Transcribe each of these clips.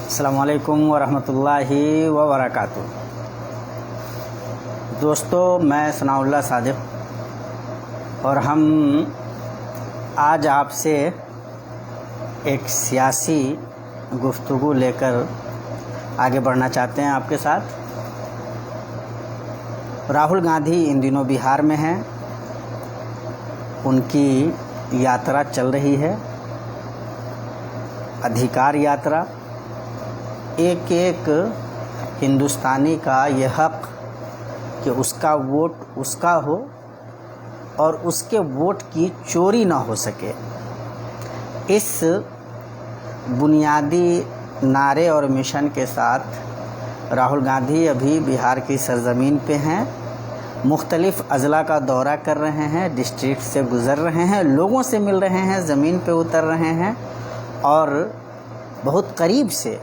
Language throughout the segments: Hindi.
अस्सलामुअलैकुम वरहमतुल्लाहि वबरकातुहू। दोस्तों, मैं सनाउल्लाह सादिक और हम आज आपसे एक सियासी गुफ्तगू लेकर आगे बढ़ना चाहते हैं आपके साथ। राहुल गांधी इन दिनों बिहार में हैं, उनकी यात्रा चल रही है, अधिकार यात्रा। एक एक हिंदुस्तानी का ये हक कि उसका वोट उसका हो और उसके वोट की चोरी ना हो सके, इस बुनियादी नारे और मिशन के साथ राहुल गांधी अभी बिहार की सरज़मीन पे हैं। मुख्तलिफ़ अज़ला का दौरा कर रहे हैं, डिस्ट्रिक्ट से गुज़र रहे हैं, लोगों से मिल रहे हैं, ज़मीन पे उतर रहे हैं और बहुत करीब से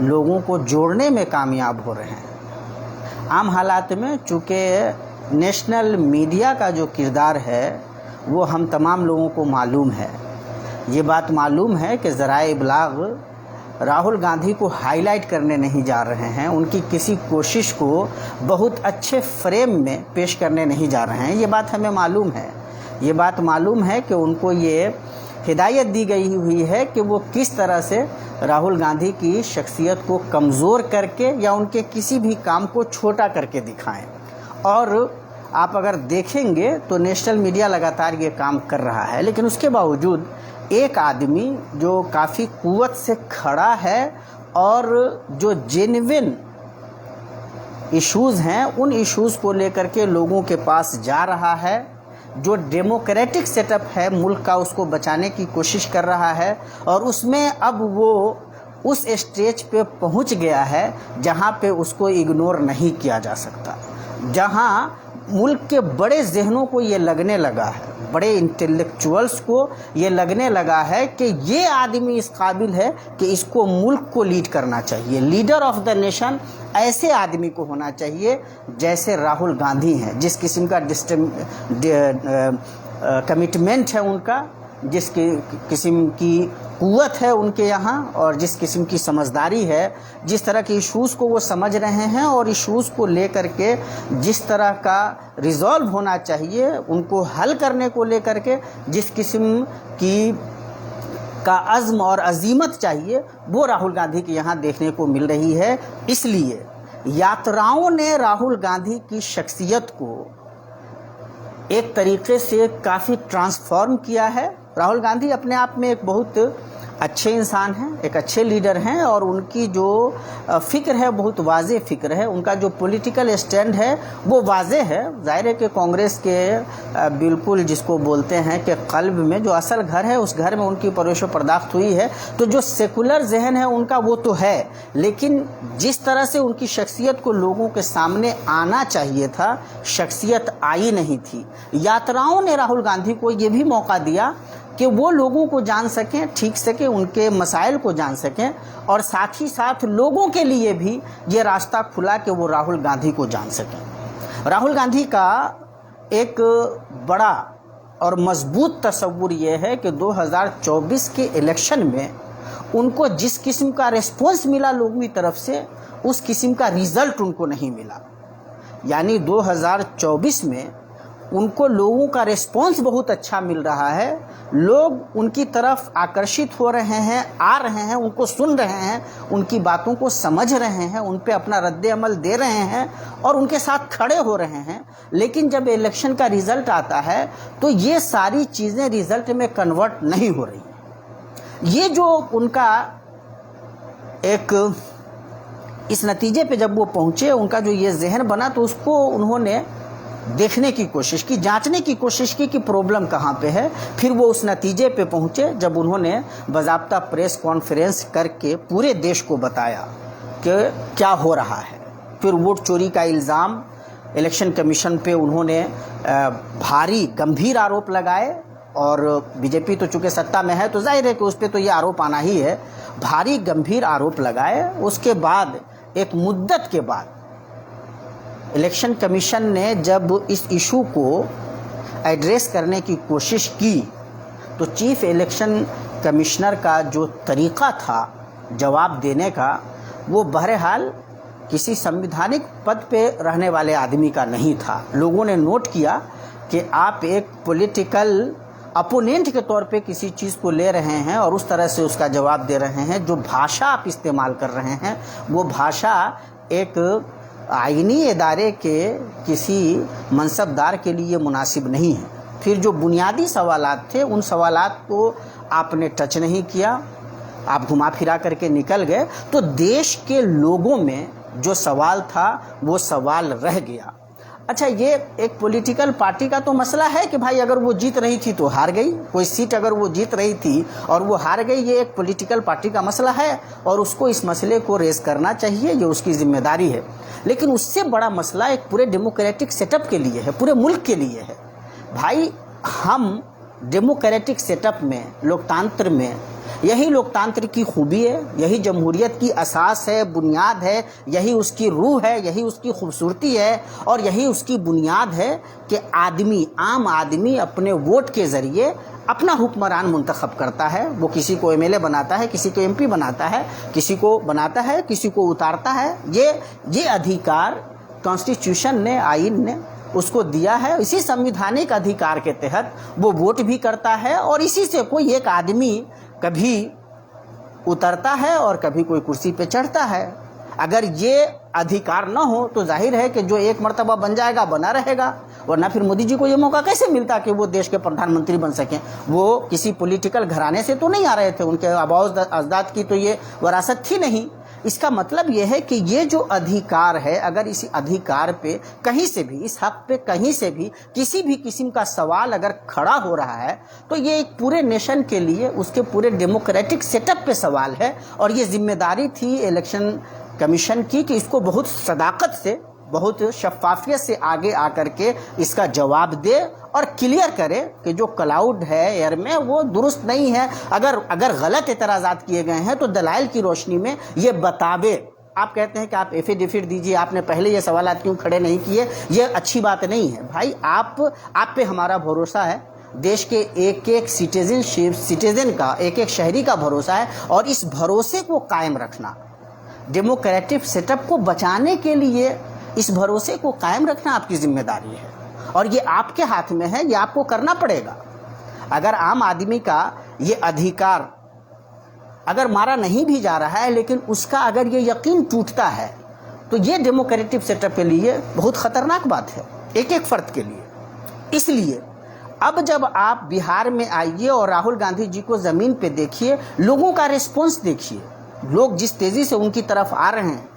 लोगों को जोड़ने में कामयाब हो रहे हैं। आम हालात में चूँकि नेशनल मीडिया का जो किरदार है वो हम तमाम लोगों को मालूम है। ये बात मालूम है कि ज़राए इब्लाग राहुल गांधी को हाईलाइट करने नहीं जा रहे हैं, उनकी किसी कोशिश को बहुत अच्छे फ्रेम में पेश करने नहीं जा रहे हैं। ये बात हमें मालूम है। ये बात मालूम है कि उनको ये हिदायत दी गई हुई है कि वो किस तरह से राहुल गांधी की शख्सियत को कमज़ोर करके या उनके किसी भी काम को छोटा करके दिखाएं। और आप अगर देखेंगे तो नेशनल मीडिया लगातार ये काम कर रहा है, लेकिन उसके बावजूद एक आदमी जो काफ़ी क़ुव्वत से खड़ा है और जो जेन्युइन इश्यूज़ हैं उन इश्यूज़ को लेकर के लोगों के पास जा रहा है, जो डेमोक्रेटिक सेटअप है मुल्क का उसको बचाने की कोशिश कर रहा है। और उसमें अब वो उस स्टेज पे पहुंच गया है जहां पे उसको इग्नोर नहीं किया जा सकता, जहां मुल्क के बड़े जहनों को ये लगने लगा है, बड़े इंटेलेक्चुअल्स को ये लगने लगा है कि ये आदमी इस काबिल है कि इसको मुल्क को लीड करना चाहिए। लीडर ऑफ द नेशन ऐसे आदमी को होना चाहिए जैसे राहुल गांधी हैं, जिस किस्म का कमिटमेंट है उनका, जिस किस्म की क़ुव्वत है उनके यहाँ और जिस किस्म की समझदारी है, जिस तरह के इश्यूज़ को वो समझ रहे हैं और इश्यूज़ को लेकर के जिस तरह का रिज़ॉल्व होना चाहिए, उनको हल करने को लेकर के जिस किस्म की का अज़्म और अज़ीमत चाहिए, वो राहुल गांधी के यहाँ देखने को मिल रही है। इसलिए यात्राओं ने राहुल गांधी की शख्सियत को एक तरीके से काफ़ी ट्रांसफॉर्म किया है। राहुल गांधी अपने आप में एक बहुत अच्छे इंसान हैं, एक अच्छे लीडर हैं और उनकी जो फ़िक्र है बहुत वाज़े फ़िक्र है। उनका जो पॉलिटिकल स्टैंड है वो वाज़े है। ज़ाहिर है कि कांग्रेस के बिल्कुल जिसको बोलते हैं कि क़ल्ब में जो असल घर है उस घर में उनकी परवरिश पर्दाख्त हुई है, तो जो सेकुलर जहन है उनका वो तो है, लेकिन जिस तरह से उनकी शख्सियत को लोगों के सामने आना चाहिए था, शख्सियत आई नहीं थी। यात्राओं ने राहुल गांधी को ये भी मौका दिया कि वो लोगों को जान सकें, ठीक सकें, उनके मसाइल को जान सकें और साथ ही साथ लोगों के लिए भी ये रास्ता खुला कि वो राहुल गांधी को जान सकें। राहुल गांधी का एक बड़ा और मजबूत तस्वुर ये है कि 2024 के इलेक्शन में उनको जिस किस्म का रिस्पॉन्स मिला लोगों की तरफ से, उस किस्म का रिज़ल्ट उनको नहीं मिला। यानी 2024 में उनको लोगों का रिस्पॉन्स बहुत अच्छा मिल रहा है, लोग उनकी तरफ आकर्षित हो रहे हैं, आ रहे हैं, उनको सुन रहे हैं, उनकी बातों को समझ रहे हैं, उन पे अपना रद्द अमल दे रहे हैं और उनके साथ खड़े हो रहे हैं। लेकिन जब इलेक्शन का रिज़ल्ट आता है तो ये सारी चीज़ें रिज़ल्ट में कन्वर्ट नहीं हो रही। ये जो उनका एक इस नतीजे पे जब वो पहुँचे, उनका जो ये जहन बना, तो उसको उन्होंने देखने की कोशिश की, जांचने की कोशिश की कि प्रॉब्लम कहाँ पे है। फिर वो उस नतीजे पे पहुँचे जब उन्होंने बाज़ाब्ता प्रेस कॉन्फ्रेंस करके पूरे देश को बताया कि क्या हो रहा है। फिर वोट चोरी का इल्ज़ाम इलेक्शन कमीशन पे उन्होंने भारी गंभीर आरोप लगाए और बीजेपी तो चूँकि सत्ता में है तो जाहिर है कि उस पर तो ये आरोप आना ही है। भारी गंभीर आरोप लगाए। उसके बाद एक मुद्दत के बाद इलेक्शन कमीशन ने जब इस इशू को एड्रेस करने की कोशिश की तो चीफ इलेक्शन कमिश्नर का जो तरीक़ा था जवाब देने का वो बहरहाल किसी संवैधानिक पद पे रहने वाले आदमी का नहीं था। लोगों ने नोट किया कि आप एक पॉलिटिकल अपोनेंट के तौर पे किसी चीज़ को ले रहे हैं और उस तरह से उसका जवाब दे रहे हैं। जो भाषा आप इस्तेमाल कर रहे हैं वो भाषा एक आईनी इदारे के किसी मनसबदार के लिए मुनासिब नहीं है। फिर जो बुनियादी सवालात थे उन सवालात को आपने टच नहीं किया, आप घुमा फिरा करके निकल गए। तो देश के लोगों में जो सवाल था वो सवाल रह गया। अच्छा, ये एक पॉलिटिकल पार्टी का तो मसला है कि भाई अगर वो जीत रही थी तो हार गई, कोई सीट अगर वो जीत रही थी और वो हार गई, ये एक पॉलिटिकल पार्टी का मसला है और उसको इस मसले को रेस करना चाहिए, ये उसकी जिम्मेदारी है। लेकिन उससे बड़ा मसला एक पूरे डेमोक्रेटिक सेटअप के लिए है, पूरे मुल्क के लिए है। भाई हम डेमोक्रेटिक सेटअप में, लोकतंत्र में, यही लोकतंत्र की खूबी है, यही जमहूरियत की असास है, बुनियाद है, यही उसकी रूह है, यही उसकी खूबसूरती है और यही उसकी बुनियाद है कि आदमी, आम आदमी अपने वोट के ज़रिए अपना हुक्मरान मुंतखब करता है। वो किसी को एमएलए बनाता है, किसी को एमपी बनाता है, किसी को बनाता है, किसी को उतारता है। ये अधिकार कॉन्स्टिट्यूशन ने, आइन ने उसको दिया है। इसी संवैधानिक अधिकार के तहत वो वोट भी करता है और इसी से कोई एक आदमी कभी उतरता है और कभी कोई कुर्सी पे चढ़ता है। अगर ये अधिकार न हो तो जाहिर है कि जो एक मर्तबा बन जाएगा बना रहेगा, वरना फिर मोदी जी को ये मौका कैसे मिलता कि वो देश के प्रधानमंत्री बन सकें। वो किसी पॉलिटिकल घराने से तो नहीं आ रहे थे, उनके आबाओ अजदाद की तो ये विरासत थी नहीं। इसका मतलब यह है कि ये जो अधिकार है, अगर इसी अधिकार पे कहीं से भी, इस हक पे कहीं से भी किसी भी किस्म का सवाल अगर खड़ा हो रहा है तो ये एक पूरे नेशन के लिए, उसके पूरे डेमोक्रेटिक सेटअप पे सवाल है। और ये जिम्मेदारी थी इलेक्शन कमीशन की कि इसको बहुत सदाकत से, बहुत शफाफियत से आगे आकर के इसका जवाब दे और क्लियर करे कि जो क्लाउड है एयर में वो दुरुस्त नहीं है। अगर गलत एतराज़ात किए गए हैं तो दलाइल की रोशनी में ये बतावे। आप कहते हैं कि आप एफिडेविट दीजिए, आपने पहले ये सवालात क्यों खड़े नहीं किए, ये अच्छी बात नहीं है। भाई आप पे हमारा भरोसा है, देश के एक एक सिटीजन का, एक एक शहरी का भरोसा है और इस भरोसे को कायम रखना, डेमोक्रेटिक सेटअप को बचाने के लिए इस भरोसे को कायम रखना आपकी जिम्मेदारी है और ये आपके हाथ में है, ये आपको करना पड़ेगा। अगर आम आदमी का ये अधिकार अगर मारा नहीं भी जा रहा है, लेकिन उसका अगर ये यकीन टूटता है तो ये डेमोक्रेटिक सेटअप के लिए बहुत ख़तरनाक बात है, एक एक फर्द के लिए। इसलिए अब जब आप बिहार में आइए और राहुल गांधी जी को ज़मीन पे देखिए, लोगों का रिस्पॉन्स देखिए, लोग जिस तेज़ी से उनकी तरफ आ रहे हैं,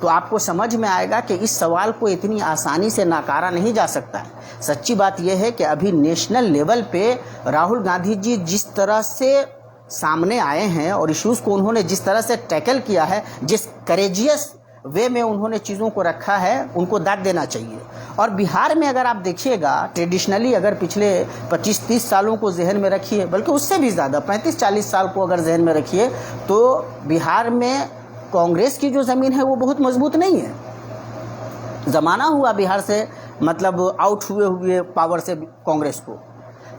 तो आपको समझ में आएगा कि इस सवाल को इतनी आसानी से नकारा नहीं जा सकता है। सच्ची बात यह है कि अभी नेशनल लेवल पे राहुल गांधी जी जिस तरह से सामने आए हैं और इश्यूज़ को उन्होंने जिस तरह से टैकल किया है, जिस करेजियस वे में उन्होंने चीज़ों को रखा है, उनको दाद देना चाहिए। और बिहार में अगर आप देखिएगा, ट्रेडिशनली अगर पिछले 25-30 सालों को जहन में रखिए, बल्कि उससे भी ज़्यादा 35-40 साल को अगर जहन में रखिए, तो बिहार में कांग्रेस की जो ज़मीन है वो बहुत मजबूत नहीं है। ज़माना हुआ बिहार से, मतलब आउट हुए पावर से कांग्रेस को,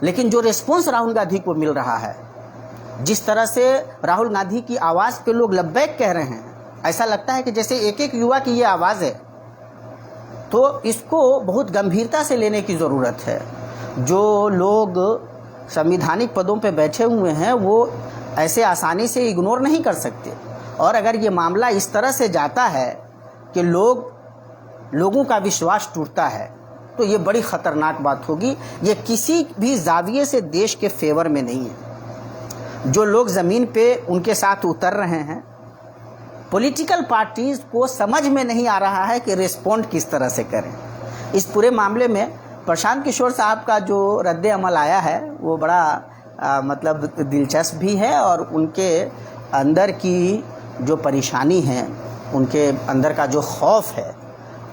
लेकिन जो रिस्पॉन्स राहुल गांधी को मिल रहा है, जिस तरह से राहुल गांधी की आवाज़ पे लोग लब्बैक कह रहे हैं, ऐसा लगता है कि जैसे एक एक युवा की ये आवाज़ है। तो इसको बहुत गंभीरता से लेने की ज़रूरत है। जो लोग संवैधानिक पदों पे बैठे हुए हैं वो ऐसे आसानी से इग्नोर नहीं कर सकते। और अगर ये मामला इस तरह से जाता है कि लोगों का विश्वास टूटता है, तो ये बड़ी ख़तरनाक बात होगी। ये किसी भी जाविये से देश के फेवर में नहीं है। जो लोग ज़मीन पे उनके साथ उतर रहे हैं, पॉलिटिकल पार्टीज़ को समझ में नहीं आ रहा है कि रिस्पॉन्ड किस तरह से करें। इस पूरे मामले में प्रशांत किशोर साहब का जो रद्द अमल आया है वो बड़ा मतलब दिलचस्प भी है और उनके अंदर की जो परेशानी है, उनके अंदर का जो खौफ है,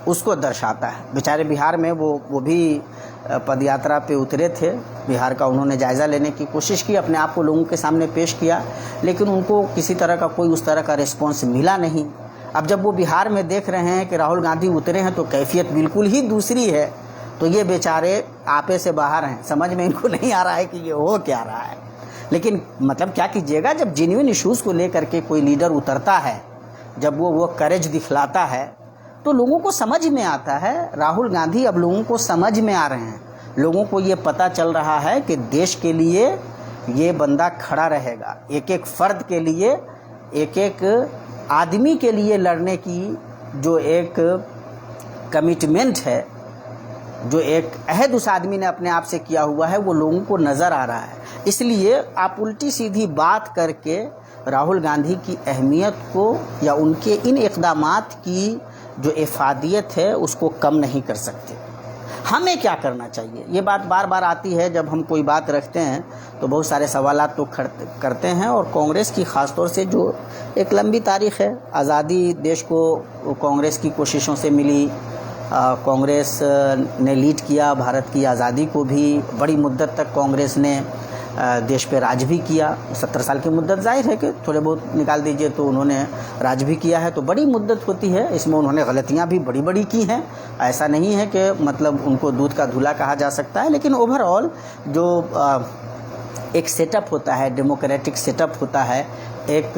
उसको दर्शाता है। बेचारे बिहार में वो भी पदयात्रा पे उतरे थे, बिहार का उन्होंने जायज़ा लेने की कोशिश की, अपने आप को लोगों के सामने पेश किया, लेकिन उनको किसी तरह का कोई उस तरह का रिस्पॉन्स मिला नहीं। अब जब वो बिहार में देख रहे हैं कि राहुल गांधी उतरे हैं तो कैफियत बिल्कुल ही दूसरी है, तो ये बेचारे आपे से बाहर हैं, समझ में इनको नहीं आ रहा है कि ये हो क्या रहा है। लेकिन मतलब क्या कीजिएगा, जब जेन्युइन इश्यूज़ को लेकर के कोई लीडर उतरता है, जब वो करेज दिखलाता है, तो लोगों को समझ में आता है। राहुल गांधी अब लोगों को समझ में आ रहे हैं, लोगों को ये पता चल रहा है कि देश के लिए ये बंदा खड़ा रहेगा, एक एक फ़र्द के लिए, एक एक आदमी के लिए लड़ने की जो एक कमिटमेंट है, जो एक अहद उस आदमी ने अपने आप से किया हुआ है, वो लोगों को नज़र आ रहा है। इसलिए आप उल्टी सीधी बात करके राहुल गांधी की अहमियत को या उनके इन इक़दामात की जो इफ़ादियत है उसको कम नहीं कर सकते। हमें क्या करना चाहिए, ये बात बार बार आती है जब हम कोई बात रखते हैं तो बहुत सारे सवालात तो करते हैं। और कांग्रेस की ख़ास तौर से जो एक लंबी तारीख़ है, आज़ादी देश को कांग्रेस की कोशिशों से मिली, कांग्रेस ने लीड किया भारत की आज़ादी को भी, बड़ी मुद्दत तक कांग्रेस ने देश पे राज भी किया। 70 साल की मुद्दत जाहिर है कि थोड़े बहुत निकाल दीजिए तो उन्होंने राज भी किया है, तो बड़ी मुद्दत होती है। इसमें उन्होंने गलतियां भी बड़ी बड़ी की हैं, ऐसा नहीं है कि मतलब उनको दूध का धुला कहा जा सकता है। लेकिन ओवरऑल जो एक सेटअप होता है, डेमोक्रेटिक सेटअप होता है, एक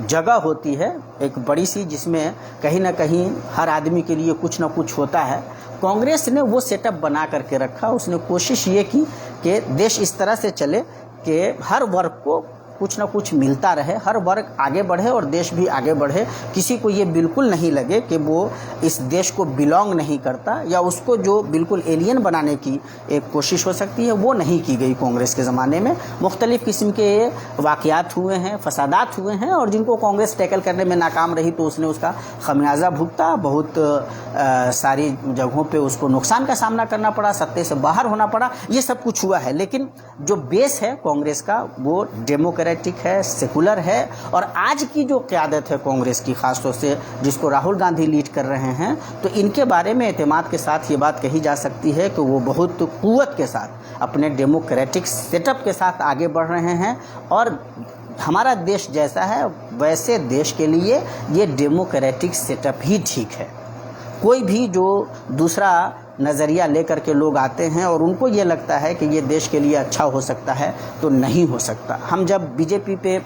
जगह होती है एक बड़ी सी, जिसमें कहीं ना कहीं हर आदमी के लिए कुछ ना कुछ होता है। कांग्रेस ने वो सेटअप बना करके रखा। उसने कोशिश ये की कि देश इस तरह से चले कि हर वर्ग को कुछ ना कुछ मिलता रहे, हर वर्ग आगे बढ़े और देश भी आगे बढ़े। किसी को ये बिल्कुल नहीं लगे कि वो इस देश को बिलोंग नहीं करता या उसको जो बिल्कुल एलियन बनाने की एक कोशिश हो सकती है, वो नहीं की गई। कांग्रेस के ज़माने में मुख्तलिफ़ किस्म के वाक़यात हुए हैं, फसादात हुए हैं, और जिनको कांग्रेस टैकल करने में नाकाम रही तो उसने उसका खमियाजा भुगता। बहुत सारी जगहों पे उसको नुकसान का सामना करना पड़ा, सत्ते से बाहर होना पड़ा, ये सब कुछ हुआ है। लेकिन जो बेस है कांग्रेस का वो डेमोक्रेटिक है, सेकुलर है। और आज की जो क़यादत है कांग्रेस की, ख़ास तौर से जिसको राहुल गांधी लीड कर रहे हैं, तो इनके बारे में एतमाद के साथ ये बात कही जा सकती है कि वो बहुत क़ुव्वत के साथ अपने डेमोक्रेटिक सेटअप के साथ आगे बढ़ रहे हैं। और हमारा देश जैसा है वैसे देश के लिए ये डेमोक्रेटिक सेटअप ही ठीक है। कोई भी जो दूसरा नज़रिया लेकर के लोग आते हैं और उनको ये लगता है कि ये देश के लिए अच्छा हो सकता है, तो नहीं हो सकता। हम जब बीजेपी पे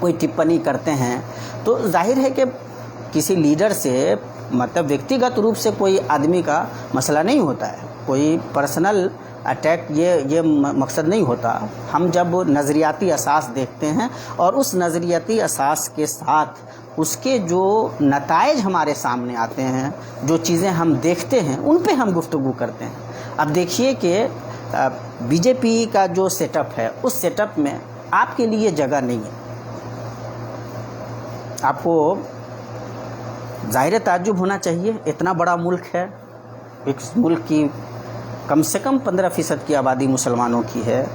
कोई टिप्पणी करते हैं तो जाहिर है कि किसी लीडर से मतलब व्यक्तिगत रूप से कोई आदमी का मसला नहीं होता है, कोई पर्सनल अटैक ये मकसद नहीं होता। हम जब नज़रियाती असास देखते हैं और उस नज़रियाती असास के साथ उसके जो नताइज हमारे सामने आते हैं, जो चीज़ें हम देखते हैं, उन पे हम गुफ्तगू करते हैं। अब देखिए कि बीजेपी का जो सेटअप है, उस सेटअप में आपके लिए जगह नहीं है। आपको ज़ाहिर ताज्जुब होना चाहिए, इतना बड़ा मुल्क है, इस मुल्क की कम से कम 15% की आबादी मुसलमानों की है।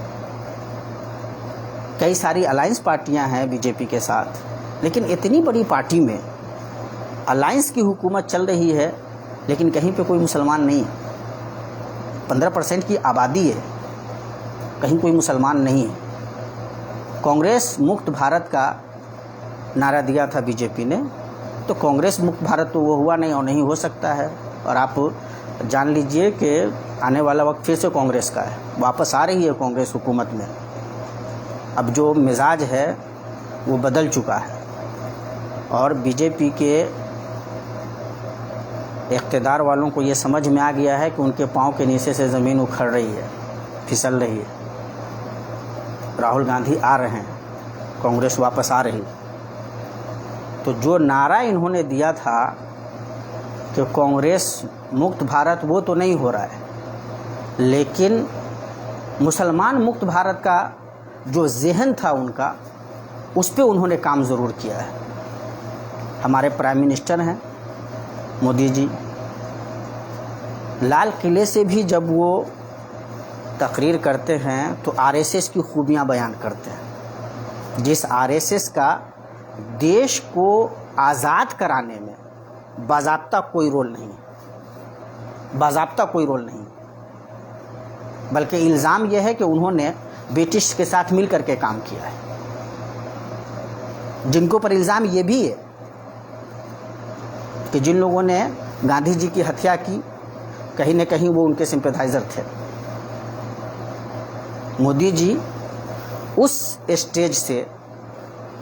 कई सारी अलायंस पार्टियां हैं बीजेपी के साथ, लेकिन इतनी बड़ी पार्टी में अलायंस की हुकूमत चल रही है, लेकिन कहीं पे कोई मुसलमान नहीं है। 15% की आबादी है, कहीं कोई मुसलमान नहीं है। कांग्रेस मुक्त भारत का नारा दिया था बीजेपी ने, तो कांग्रेस मुक्त भारत तो वो हुआ नहीं और नहीं हो सकता है। और आप जान लीजिए कि आने वाला वक्त फिर से कांग्रेस का है, वापस आ रही है कांग्रेस हुकूमत में। अब जो मिजाज है वो बदल चुका है और बीजेपी के इक़्तिदार वालों को ये समझ में आ गया है कि उनके पाँव के नीचे से ज़मीन उखड़ रही है, फिसल रही है। राहुल गांधी आ रहे हैं, कांग्रेस वापस आ रही। तो जो नारा इन्होंने दिया था कि कांग्रेस मुक्त भारत, वो तो नहीं हो रहा है, लेकिन मुसलमान मुक्त भारत का जो ज़हन था उनका, उस पे उन्होंने काम ज़रूर किया है। हमारे प्राइम मिनिस्टर हैं मोदी जी, लाल किले से भी जब वो तकरीर करते हैं तो आरएसएस की खूबियां बयान करते हैं, जिस आरएसएस का देश को आज़ाद कराने में बाज़ाब्ता कोई रोल नहीं, बाज़ाब्ता कोई रोल नहीं, बल्कि इल्ज़ाम यह है कि उन्होंने ब्रिटिश के साथ मिल करके काम किया है। जिनको पर इल्ज़ाम ये भी है कि जिन लोगों ने गांधी जी की हत्या की, कहीं न कहीं वो उनके सिंपैथाइज़र थे। मोदी जी उस स्टेज से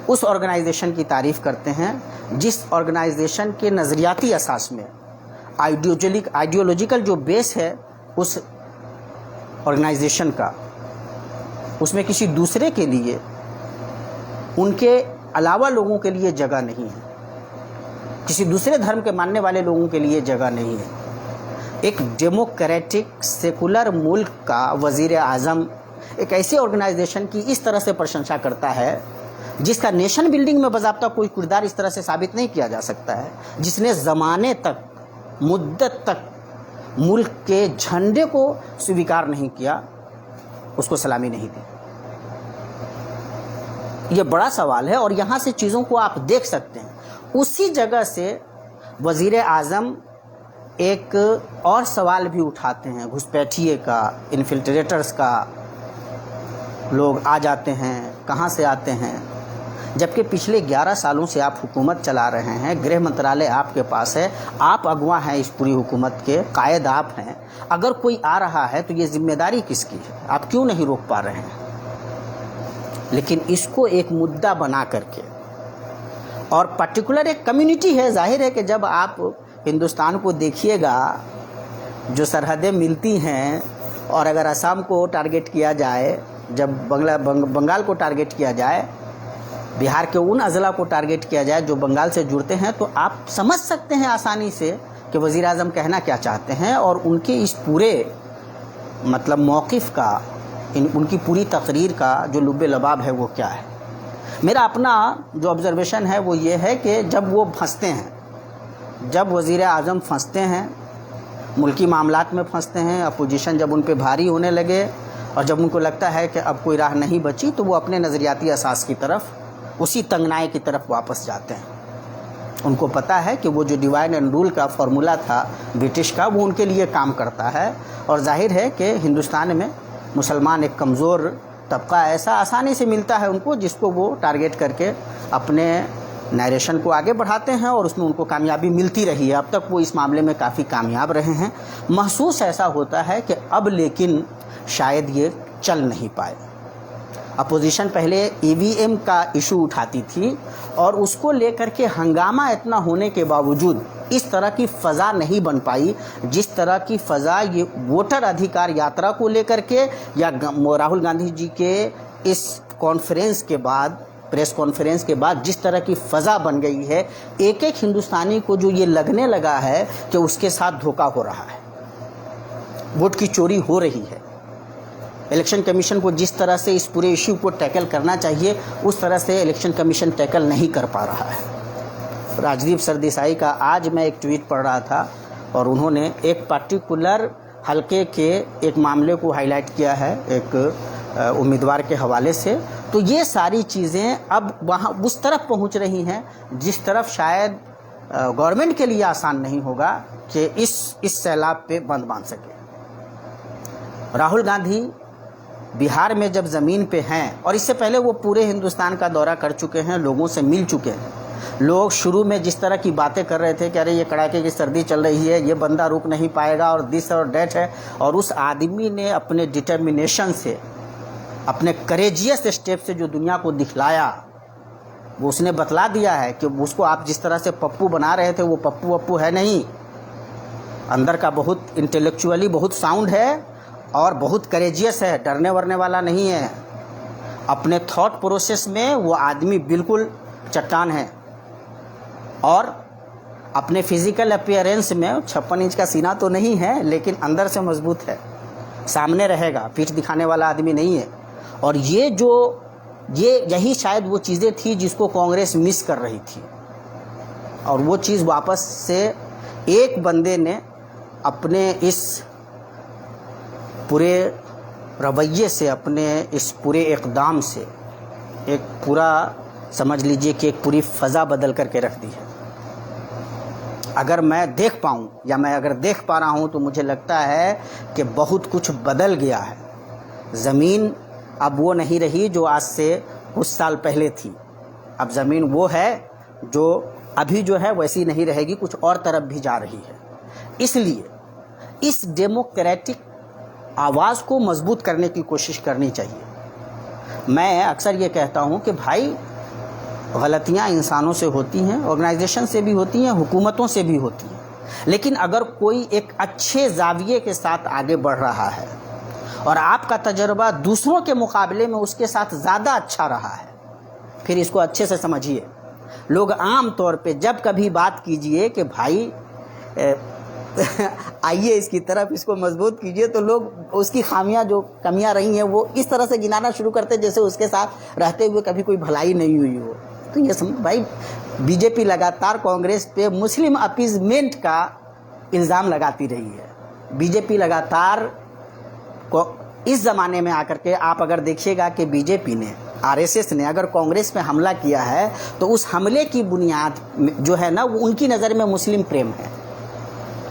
उस ऑर्गेनाइजेशन की तारीफ़ करते हैं जिस ऑर्गेनाइजेशन के नज़रियाती असास में आइडियोलॉजिकल जो बेस है उस ऑर्गेनाइजेशन का, उसमें किसी दूसरे के लिए, उनके अलावा लोगों के लिए जगह नहीं है, किसी दूसरे धर्म के मानने वाले लोगों के लिए जगह नहीं है। एक डेमोक्रेटिक सेकुलर मुल्क का वज़ीर आज़म एक ऐसे ऑर्गेनाइजेशन की इस तरह से प्रशंसा करता है जिसका नेशन बिल्डिंग में बाज़ाब्ता कोई किरदार इस तरह से साबित नहीं किया जा सकता है, जिसने ज़माने तक, मुद्दत तक मुल्क के झंडे को स्वीकार नहीं किया, उसको सलामी नहीं दी। ये बड़ा सवाल है और यहाँ से चीज़ों को आप देख सकते हैं। उसी जगह से वज़ीर आज़म एक और सवाल भी उठाते हैं घुसपैठिए का, इन्फिल्ट्रेटर्स का। लोग आ जाते हैं, कहाँ से आते हैं? जबकि पिछले 11 सालों से आप हुकूमत चला रहे हैं, गृह मंत्रालय आपके पास है, आप अगवा हैं इस पूरी हुकूमत के, कायद आप हैं। अगर कोई आ रहा है तो ये जिम्मेदारी किसकी है? आप क्यों नहीं रोक पा रहे हैं? लेकिन इसको एक मुद्दा बना करके, और पर्टिकुलर एक कम्युनिटी है, जाहिर है कि जब आप हिंदुस्तान को देखिएगा, जो सरहदें मिलती हैं, और अगर असम को टारगेट किया जाए, जब बंगाल को टारगेट किया जाए, बिहार के उन अज़ला को टारगेट किया जाए जो बंगाल से जुड़ते हैं, तो आप समझ सकते हैं आसानी से कि वज़ीर आज़म कहना क्या चाहते हैं और उनके इस पूरे मतलब मौक़िफ़ का, उनकी पूरी तकरीर का जो लुब्बे लबाब है वो क्या है। मेरा अपना जो ऑब्ज़र्वेशन है वो ये है कि जब वो फंसते हैं, जब वज़ीर आज़म फंसते हैं, मुल्की मामलात में फंसते हैं, अपोजिशन जब उन पे भारी होने लगे और जब उनको लगता है कि अब कोई राह नहीं बची, तो वो अपने नज़रियाती असास की तरफ, उसी तंगनाई की तरफ वापस जाते हैं। उनको पता है कि वो जो डिवाइड एंड रूल का फार्मूला था ब्रिटिश का, वो उनके लिए काम करता है। और जाहिर है कि हिंदुस्तान में मुसलमान एक कमज़ोर तबका ऐसा आसानी से मिलता है उनको, जिसको वो टारगेट करके अपने नरेशन को आगे बढ़ाते हैं और उसमें उनको कामयाबी मिलती रही है। अब तक वो इस मामले में काफ़ी कामयाब रहे हैं। महसूस ऐसा होता है कि अब लेकिन शायद ये चल नहीं पाए। अपोजिशन पहले ईवीएम का इशू उठाती थी और उसको लेकर के हंगामा इतना होने के बावजूद इस तरह की फ़ज़ा नहीं बन पाई जिस तरह की फ़ज़ा ये वोटर अधिकार यात्रा को लेकर के, या राहुल गांधी जी के इस कॉन्फ्रेंस के बाद, प्रेस कॉन्फ्रेंस के बाद जिस तरह की फ़ज़ा बन गई है। एक एक हिंदुस्तानी को जो ये लगने लगा है कि उसके साथ धोखा हो रहा है, वोट की चोरी हो रही है। इलेक्शन कमीशन को जिस तरह से इस पूरे इश्यू को टैकल करना चाहिए उस तरह से इलेक्शन कमीशन टैकल नहीं कर पा रहा है। राजदीप सरदेसाई का आज मैं एक ट्वीट पढ़ रहा था और उन्होंने एक पार्टिकुलर हलके के एक मामले को हाईलाइट किया है एक उम्मीदवार के हवाले से। तो ये सारी चीज़ें अब वहाँ उस तरफ पहुँच रही हैं जिस तरफ शायद गवर्नमेंट के लिए आसान नहीं होगा कि इस सैलाब पे बंद बांध सके। राहुल गांधी बिहार में जब ज़मीन पे हैं, और इससे पहले वो पूरे हिंदुस्तान का दौरा कर चुके हैं, लोगों से मिल चुके हैं। लोग शुरू में जिस तरह की बातें कर रहे थे कि अरे ये कड़ाके की सर्दी चल रही है, ये बंदा रुक नहीं पाएगा और दिस और डैट है, और उस आदमी ने अपने डिटर्मिनेशन से, अपने करेजियस स्टेप से जो दुनिया को दिखलाया, वो उसने बतला दिया है कि उसको आप जिस तरह से पप्पू बना रहे थे वो पप्पू वप्पू है नहीं, अंदर का बहुत इंटेलेक्चुअली बहुत साउंड है और बहुत करेजियस है, डरने वरने वाला नहीं है। अपने थॉट प्रोसेस में वो आदमी बिल्कुल चट्टान है और अपने फिजिकल अपीयरेंस में 56 इंच का सीना तो नहीं है लेकिन अंदर से मजबूत है, सामने रहेगा, पीठ दिखाने वाला आदमी नहीं है। और यही शायद वो चीज़ें थी जिसको कांग्रेस मिस कर रही थी, और वो चीज़ वापस से एक बंदे ने अपने इस पूरे रवैये से, अपने इस पूरे इक़दाम से एक पूरा समझ लीजिए कि एक पूरी फ़ज़ा बदल करके रख दी है। अगर मैं देख पाऊँ या मैं अगर देख पा रहा हूँ तो मुझे लगता है कि बहुत कुछ बदल गया है। ज़मीन अब वो नहीं रही जो आज से कुछ साल पहले थी। अब ज़मीन वो है जो अभी जो है वैसी नहीं रहेगी, कुछ और तरफ भी जा रही है। इसलिए इस डेमोक्रेटिक आवाज़ को मजबूत करने की कोशिश करनी चाहिए। मैं अक्सर ये कहता हूँ कि भाई गलतियाँ इंसानों से होती हैं, ऑर्गेनाइजेशन से भी होती हैं, हुकूमतों से भी होती हैं, लेकिन अगर कोई एक अच्छे जाविये के साथ आगे बढ़ रहा है और आपका तजर्बा दूसरों के मुकाबले में उसके साथ ज़्यादा अच्छा रहा है, फिर इसको अच्छे से समझिए। लोग आम तौर पे जब कभी बात कीजिए कि भाई आइए इसकी तरफ, इसको मजबूत कीजिए, तो लोग उसकी खामियां, जो कमियां रही हैं, वो इस तरह से गिनाना शुरू करते जैसे उसके साथ रहते हुए कभी कोई भलाई नहीं हुई हो। तो ये भाई बीजेपी लगातार कांग्रेस पे मुस्लिम अपीजमेंट का इल्ज़ाम लगाती रही है। बीजेपी लगातार इस ज़माने में आकर के, आप अगर देखिएगा कि बीजेपी ने, आरएसएस ने अगर कांग्रेस पे हमला किया है तो उस हमले की बुनियाद जो है ना, वो उनकी नज़र में मुस्लिम प्रेम है।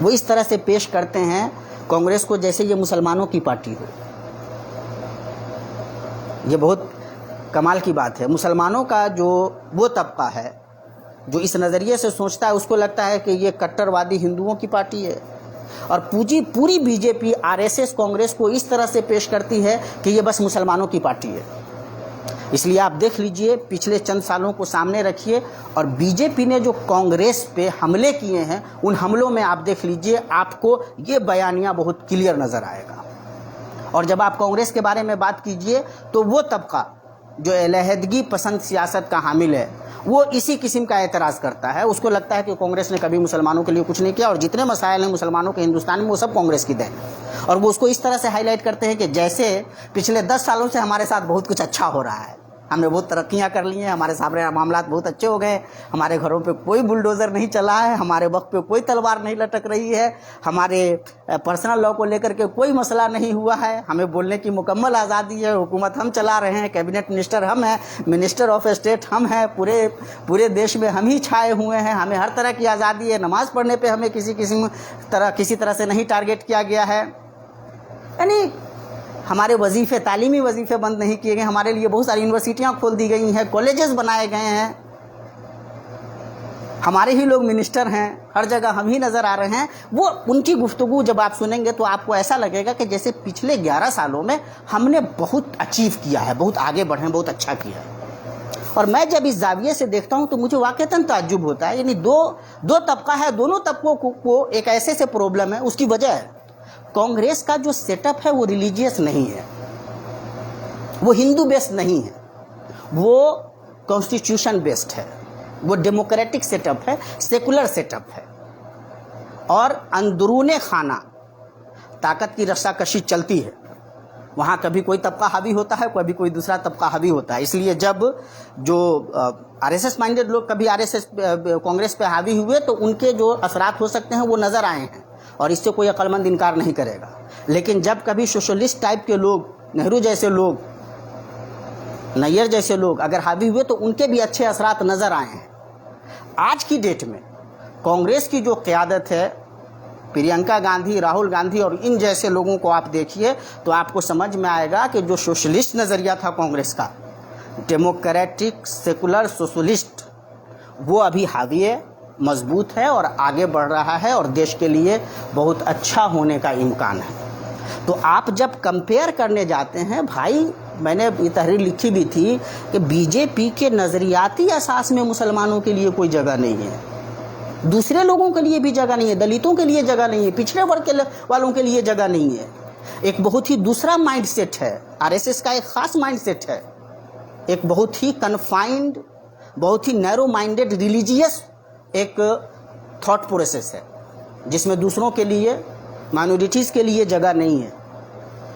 वो इस तरह से पेश करते हैं कांग्रेस को जैसे ये मुसलमानों की पार्टी हो। ये बहुत कमाल की बात है। मुसलमानों का जो वो तबका है जो इस नज़रिए से सोचता है, उसको लगता है कि ये कट्टरवादी हिंदुओं की पार्टी है, और पूरी बीजेपी, आरएसएस कांग्रेस को इस तरह से पेश करती है कि ये बस मुसलमानों की पार्टी है। इसलिए आप देख लीजिए, पिछले चंद सालों को सामने रखिए और बीजेपी ने जो कांग्रेस पे हमले किए हैं, उन हमलों में आप देख लीजिए, आपको ये बयानिया बहुत क्लियर नज़र आएगा। और जब आप कांग्रेस के बारे में बात कीजिए तो वो तबका जो अलहदगी पसंद सियासत का हामिल है, वो इसी किस्म का एतराज़ करता है। उसको लगता है कि कांग्रेस ने कभी मुसलमानों के लिए कुछ नहीं किया और जितने मसाइल हैं मुसलमानों के हिंदुस्तान में, वो सब कांग्रेस की देन है। और वो उसको इस तरह से हाईलाइट करते हैं कि जैसे पिछले 10 सालों से हमारे साथ बहुत कुछ अच्छा हो रहा है, हमने बहुत तरक्कियां कर ली हैं, हमारे सामने मामला बहुत अच्छे हो गए, हमारे घरों पे कोई बुलडोज़र नहीं चला है, हमारे वक्त पे कोई तलवार नहीं लटक रही है, हमारे पर्सनल लॉ को लेकर के कोई मसला नहीं हुआ है, हमें बोलने की मुकम्मल आज़ादी है, हुकूमत हम चला रहे हैं, कैबिनेट मिनिस्टर हम हैं, मिनिस्टर ऑफ स्टेट हम हैं, पूरे देश में हम ही छाए हुए हैं, हमें हर तरह की आज़ादी है, नमाज़ पढ़ने पर हमें किसी तरह से नहीं टारगेट किया गया है। यानी हमारे वजीफ़े, तालीमी वजीफ़े बंद नहीं किए गए, हमारे लिए बहुत सारी यूनिवर्सिटियाँ खोल दी गई हैं, कॉलेजेस बनाए गए हैं, हमारे ही लोग मिनिस्टर हैं, हर जगह हम ही नज़र आ रहे हैं। वो उनकी गुफ्तगू जब आप सुनेंगे तो आपको ऐसा लगेगा कि जैसे पिछले 11 सालों में हमने बहुत अचीव किया है, बहुत आगे बढ़े हैं, बहुत अच्छा किया है। और मैं जब इस जाविये से देखता हूँ तो मुझे वाक़ईतन ताज्जुब होता है। यानी दो तबका है, दोनों तबकों को एक ऐसे से प्रॉब्लम है। उसकी वजह है कांग्रेस का जो सेटअप है वो रिलीजियस नहीं है, वो हिंदू बेस्ड नहीं है, वो कॉन्स्टिट्यूशन बेस्ड है, वो डेमोक्रेटिक सेटअप है, सेकुलर सेटअप है। और अंदरूने खाना ताकत की रस्साकशी चलती है, वहाँ कभी कोई तबका हावी होता है, कभी कोई दूसरा तबका हावी होता है। इसलिए जब जो आरएसएस माइंडेड लोग कभी आरएसएस कांग्रेस पे हावी हुए तो उनके जो असरात हो सकते हैं वो नज़र आए हैं, और इससे कोई अक्लमंद इनकार नहीं करेगा। लेकिन जब कभी सोशलिस्ट टाइप के लोग, नेहरू जैसे लोग, नैयर जैसे लोग अगर हावी हुए तो उनके भी अच्छे असरात नज़र आए हैं। आज की डेट में कांग्रेस की जो क़यादत है, प्रियंका गांधी, राहुल गांधी और इन जैसे लोगों को आप देखिए तो आपको समझ में आएगा कि जो सोशलिस्ट नज़रिया था कांग्रेस का, डेमोक्रेटिक सेकुलर सोशलिस्ट, वो अभी हावी है, मजबूत है और आगे बढ़ रहा है और देश के लिए बहुत अच्छा होने का इम्कान है। तो आप जब कंपेयर करने जाते हैं, भाई मैंने ये तहरीर लिखी भी थी कि बीजेपी के नज़रियाती असास में मुसलमानों के लिए कोई जगह नहीं है, दूसरे लोगों के लिए भी जगह नहीं है, दलितों के लिए जगह नहीं है, पिछड़े वर्ग के वालों के लिए जगह नहीं है। एक बहुत ही दूसरा माइंडसेट है, आरएसएस का एक ख़ास माइंडसेट है, एक बहुत ही कन्फाइंड, बहुत ही नैरो माइंडेड रिलीजियस एक थॉट प्रोसेस है, जिसमें दूसरों के लिए, माइनॉरिटीज़ के लिए जगह नहीं है,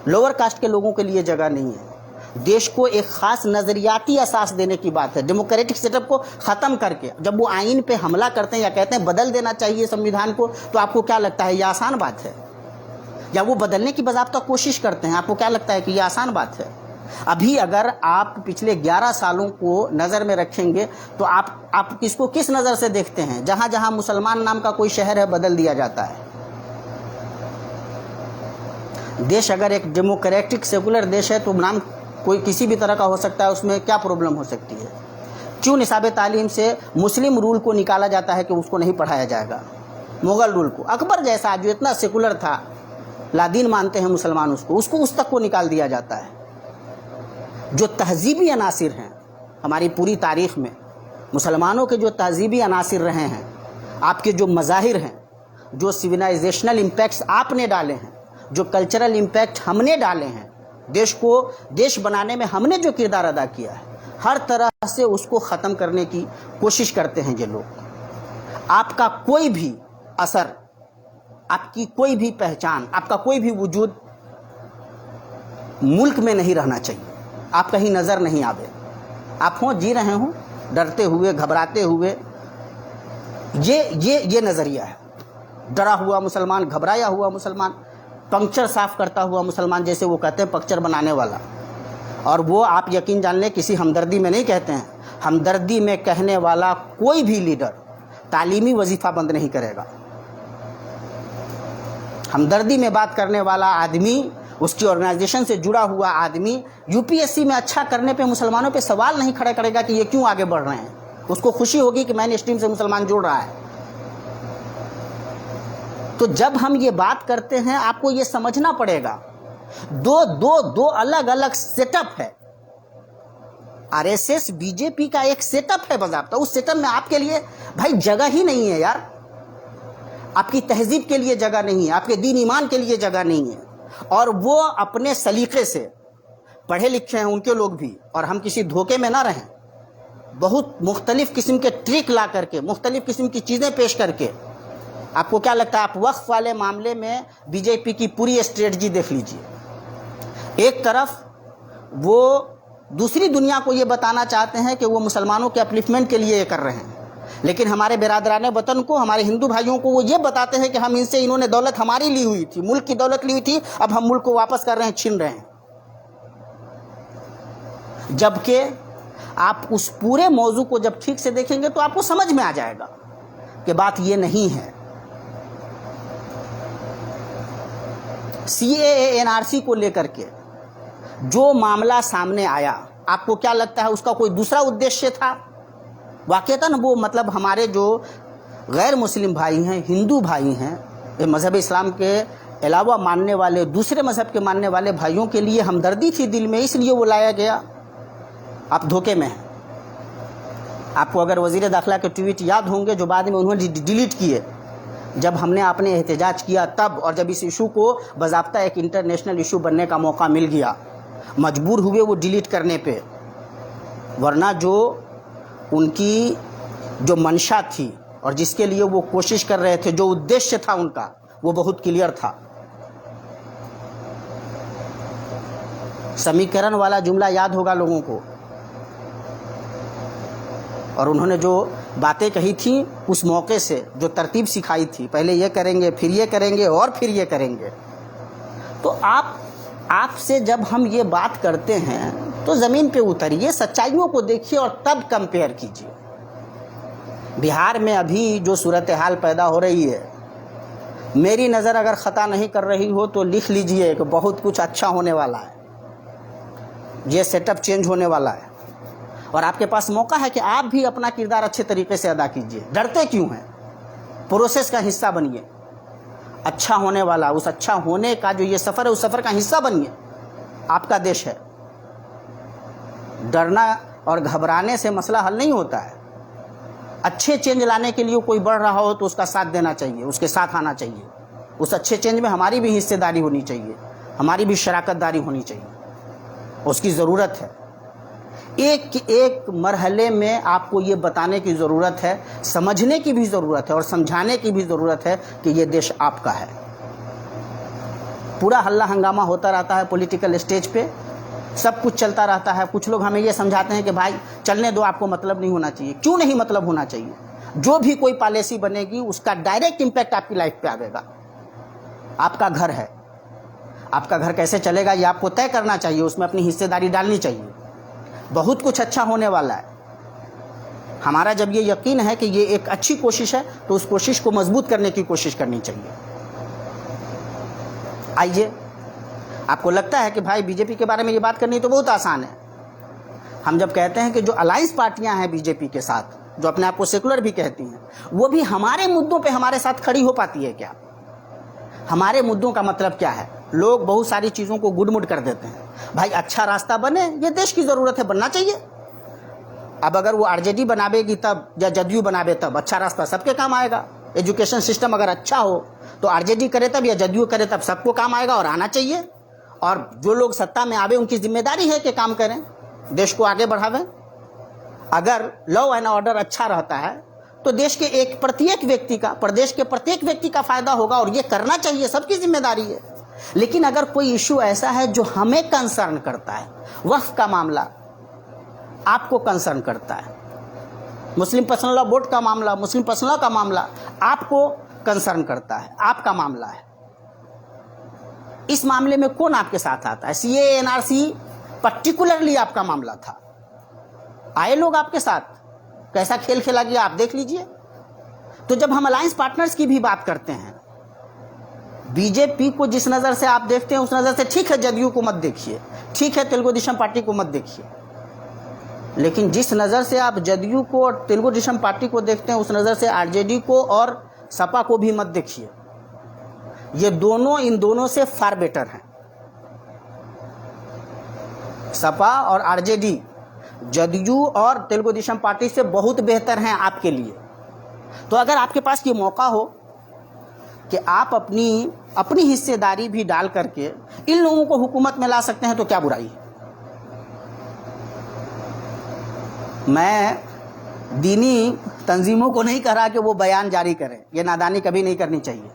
लोअर कास्ट के लोगों के लिए जगह नहीं है। देश को एक ख़ास नज़रियाती असास देने की बात है। डेमोक्रेटिक सेटअप को ख़त्म करके जब वो आइन पे हमला करते हैं या कहते हैं बदल देना चाहिए संविधान को, तो आपको क्या लगता है ये आसान बात है? या वो बदलने की बाज़ाब्ता कोशिश करते हैं, आपको क्या लगता है कि ये आसान बात है? अभी अगर आप पिछले 11 सालों को नज़र में रखेंगे तो आप इसको किस नज़र से देखते हैं? जहाँ जहाँ मुसलमान नाम का कोई शहर है बदल दिया जाता है। देश अगर एक डेमोक्रेटिक सेकुलर देश है तो नाम कोई किसी भी तरह का हो सकता है, उसमें क्या प्रॉब्लम हो सकती है? क्यों निसाब तालीम से मुस्लिम रूल को निकाला जाता है कि उसको नहीं पढ़ाया जाएगा? मुग़ल रूल को, अकबर जैसा जो इतना सेकुलर था, लादीन मानते हैं मुसलमान उसको उस तक को निकाल दिया जाता है। जो तहजीबी अनासिर हैं हमारी पूरी तारीख़ में, मुसलमानों के जो तहजीबी अनासिर रहे हैं, आपके जो मज़ाहिर हैं, जो सिविलाइजेशनल इम्पैक्ट्स आपने डाले हैं, जो कल्चरल इम्पैक्ट हमने डाले हैं, देश को देश बनाने में हमने जो किरदार अदा किया है, हर तरह से उसको ख़त्म करने की कोशिश करते हैं ये लोग। आपका कोई भी असर, आपकी कोई भी पहचान, आपका कोई भी वजूद मुल्क में नहीं रहना चाहिए, आप कहीं नज़र नहीं आवे। आप हों, जी रहे हों डरते हुए, घबराते हुए, ये नज़रिया है। डरा हुआ मुसलमान, घबराया हुआ मुसलमान, पंक्चर साफ़ करता हुआ मुसलमान, जैसे वो कहते हैं पंक्चर बनाने वाला। और वो आप यकीन जान लें किसी हमदर्दी में नहीं कहते हैं, हमदर्दी में कहने वाला कोई भी लीडर तालीमी वजीफ़ा बंद नहीं करेगा। हमदर्दी में बात करने वाला आदमी, उसकी ऑर्गेनाइजेशन से जुड़ा हुआ आदमी यूपीएससी में अच्छा करने पे मुसलमानों पे सवाल नहीं खड़ा करेगा कि ये क्यों आगे बढ़ रहे हैं। उसको खुशी होगी कि मैन स्ट्रीम से मुसलमान जुड़ रहा है। तो जब हम ये बात करते हैं, आपको ये समझना पड़ेगा, दो अलग अलग सेटअप है। आरएसएस बीजेपी का एक सेटअप है बज़ाब्ता, उस सेटअप में आपके लिए भाई जगह ही नहीं है यार। आपकी तहजीब के लिए जगह नहीं है, आपके दीन ईमान के लिए जगह नहीं है। और वो अपने सलीके से, पढ़े लिखे हैं उनके लोग भी, और हम किसी धोखे में ना रहें, बहुत मुख्तलिफ किस्म के ट्रिक ला करके, मुख्तलिफ किस्म की चीज़ें पेश करके। आपको क्या लगता है, आप वक्फ वाले मामले में बीजेपी की पूरी स्ट्रेटजी देख लीजिए। एक तरफ वो दूसरी दुनिया को ये बताना चाहते हैं कि वो मुसलमानों के अपलिफ्टमेंट के लिए ये कर रहे हैं, लेकिन हमारे बिरादरान वतन को, हमारे हिंदू भाइयों को वो ये बताते हैं कि हम इनसे, इन्होंने दौलत हमारी ली हुई थी, मुल्क की दौलत ली हुई थी, अब हम मुल्क को वापस कर रहे हैं, छीन रहे हैं। जबकि आप उस पूरे मौजू को जब ठीक से देखेंगे तो आपको समझ में आ जाएगा कि बात ये नहीं है। CAA NRC को लेकर के जो मामला सामने आया, आपको क्या लगता है उसका कोई दूसरा उद्देश्य था? वाक़ईतन वो मतलब हमारे जो गैर मुस्लिम भाई हैं, हिंदू भाई हैं, मज़हब इस्लाम के अलावा मानने वाले, दूसरे मज़हब के मानने वाले भाइयों के लिए हमदर्दी थी दिल में, इसलिए वो लाया गया। आप धोखे में हैं। आपको अगर वज़ीर दाखिला के ट्वीट याद होंगे जो बाद में उन्होंने डिलीट किए, जब हमने आपने एहतजाज किया तब, और जब इस इशू को बाज़ाब्ता एक इंटरनेशनल इशू बनने का मौका मिल गया, मजबूर हुए वो डिलीट करने पे, वरना जो उनकी जो मंशा थी और जिसके लिए वो कोशिश कर रहे थे, जो उद्देश्य था उनका, वो बहुत क्लियर था। समीकरण वाला जुमला याद होगा लोगों को, और उन्होंने जो बातें कही थी उस मौके से, जो तरतीब सिखाई थी, पहले ये करेंगे, फिर ये करेंगे और फिर ये करेंगे। तो आपसे जब हम ये बात करते हैं तो ज़मीन पे उतरिए, सच्चाइयों को देखिए और तब कंपेयर कीजिए। बिहार में अभी जो सूरत हाल पैदा हो रही है, मेरी नज़र अगर ख़ता नहीं कर रही हो तो लिख लीजिए कि बहुत कुछ अच्छा होने वाला है, ये सेटअप चेंज होने वाला है, और आपके पास मौका है कि आप भी अपना किरदार अच्छे तरीके से अदा कीजिए। डरते क्यों हैं? प्रोसेस का हिस्सा बनिए। अच्छा होने वाला, उस अच्छा होने का जो ये सफ़र है, उस सफ़र का हिस्सा बनिए। आपका देश है। डरना और घबराने से मसला हल नहीं होता है। अच्छे चेंज लाने के लिए कोई बढ़ रहा हो तो उसका साथ देना चाहिए, उसके साथ आना चाहिए। उस अच्छे चेंज में हमारी भी हिस्सेदारी होनी चाहिए, हमारी भी शराकतदारी होनी चाहिए, उसकी ज़रूरत है। एक मरहले में आपको ये बताने की ज़रूरत है, समझने की भी ज़रूरत है और समझाने की भी ज़रूरत है कि ये देश आपका है। पूरा हल्ला हंगामा होता रहता है पॉलिटिकल स्टेज पे, सब कुछ चलता रहता है। कुछ लोग हमें ये समझाते हैं कि भाई चलने दो, आपको मतलब नहीं होना चाहिए। क्यों नहीं मतलब होना चाहिए? जो भी कोई पॉलिसी बनेगी उसका डायरेक्ट इम्पैक्ट आपकी लाइफ पे आएगा। आपका घर है, आपका घर कैसे चलेगा ये आपको तय करना चाहिए, उसमें अपनी हिस्सेदारी डालनी चाहिए। बहुत कुछ अच्छा होने वाला है। हमारा जब ये यकीन है कि ये एक अच्छी कोशिश है तो उस कोशिश को मजबूत करने की कोशिश करनी चाहिए। आइए, आपको लगता है कि भाई बीजेपी के बारे में ये बात करनी तो बहुत आसान है। हम जब कहते हैं कि जो अलायंस पार्टियां हैं बीजेपी के साथ, जो अपने आप को सेकुलर भी कहती हैं, वो भी हमारे मुद्दों पे हमारे साथ खड़ी हो पाती है क्या? हमारे मुद्दों का मतलब क्या है? लोग बहुत सारी चीज़ों को गुडमुड कर देते हैं। भाई अच्छा रास्ता बने, ये देश की ज़रूरत है, बनना चाहिए। अब अगर वो आरजेडी बनावेगी तब या जदयू बनावे तब अच्छा रास्ता सबके काम आएगा। एजुकेशन सिस्टम अगर अच्छा हो तो आरजेडी करे तब या जदयू करे तब सबको काम आएगा और आना चाहिए। और जो लोग सत्ता में आवे उनकी जिम्मेदारी है कि काम करें, देश को आगे बढ़ावें। अगर लॉ एंड ऑर्डर अच्छा रहता है तो देश के प्रत्येक व्यक्ति का, प्रदेश के प्रत्येक व्यक्ति का फायदा होगा और ये करना चाहिए, सबकी जिम्मेदारी है। लेकिन अगर कोई इशू ऐसा है जो हमें कंसर्न करता है, वक्फ का मामला आपको कंसर्न करता है, मुस्लिम पर्सनल लॉ बोर्ड का मामला, मुस्लिम पर्सनल लॉ का मामला आपको कंसर्न करता है, आपका मामला है, इस मामले में कौन आपके साथ आता है? सीए एनआरसी पर्टिकुलरली आपका मामला था, आए लोग आपके साथ, कैसा खेल खेला गया आप देख लीजिए। तो जब हम अलायंस पार्टनर्स की भी बात करते हैं, बीजेपी को जिस नज़र से आप देखते हैं उस नज़र से ठीक है जदयू को मत देखिए, ठीक है तेलुगु देशम पार्टी को मत देखिए, लेकिन जिस नज़र से आप जदयू को और तेलुगु देशम पार्टी को देखते हैं उस नज़र से आरजेडी को और सपा को भी मत देखिए। ये दोनों इन दोनों से फार बेटर हैं। सपा और आरजेडी जदयू और तेलुगु देशम पार्टी से बहुत बेहतर हैं आपके लिए। तो अगर आपके पास ये मौका हो कि आप अपनी हिस्सेदारी भी डाल करके इन लोगों को हुकूमत में ला सकते हैं तो क्या बुराई है। मैं दीनी तंजीमों को नहीं कह रहा कि वो बयान जारी करें, ये नादानी कभी नहीं करनी चाहिए।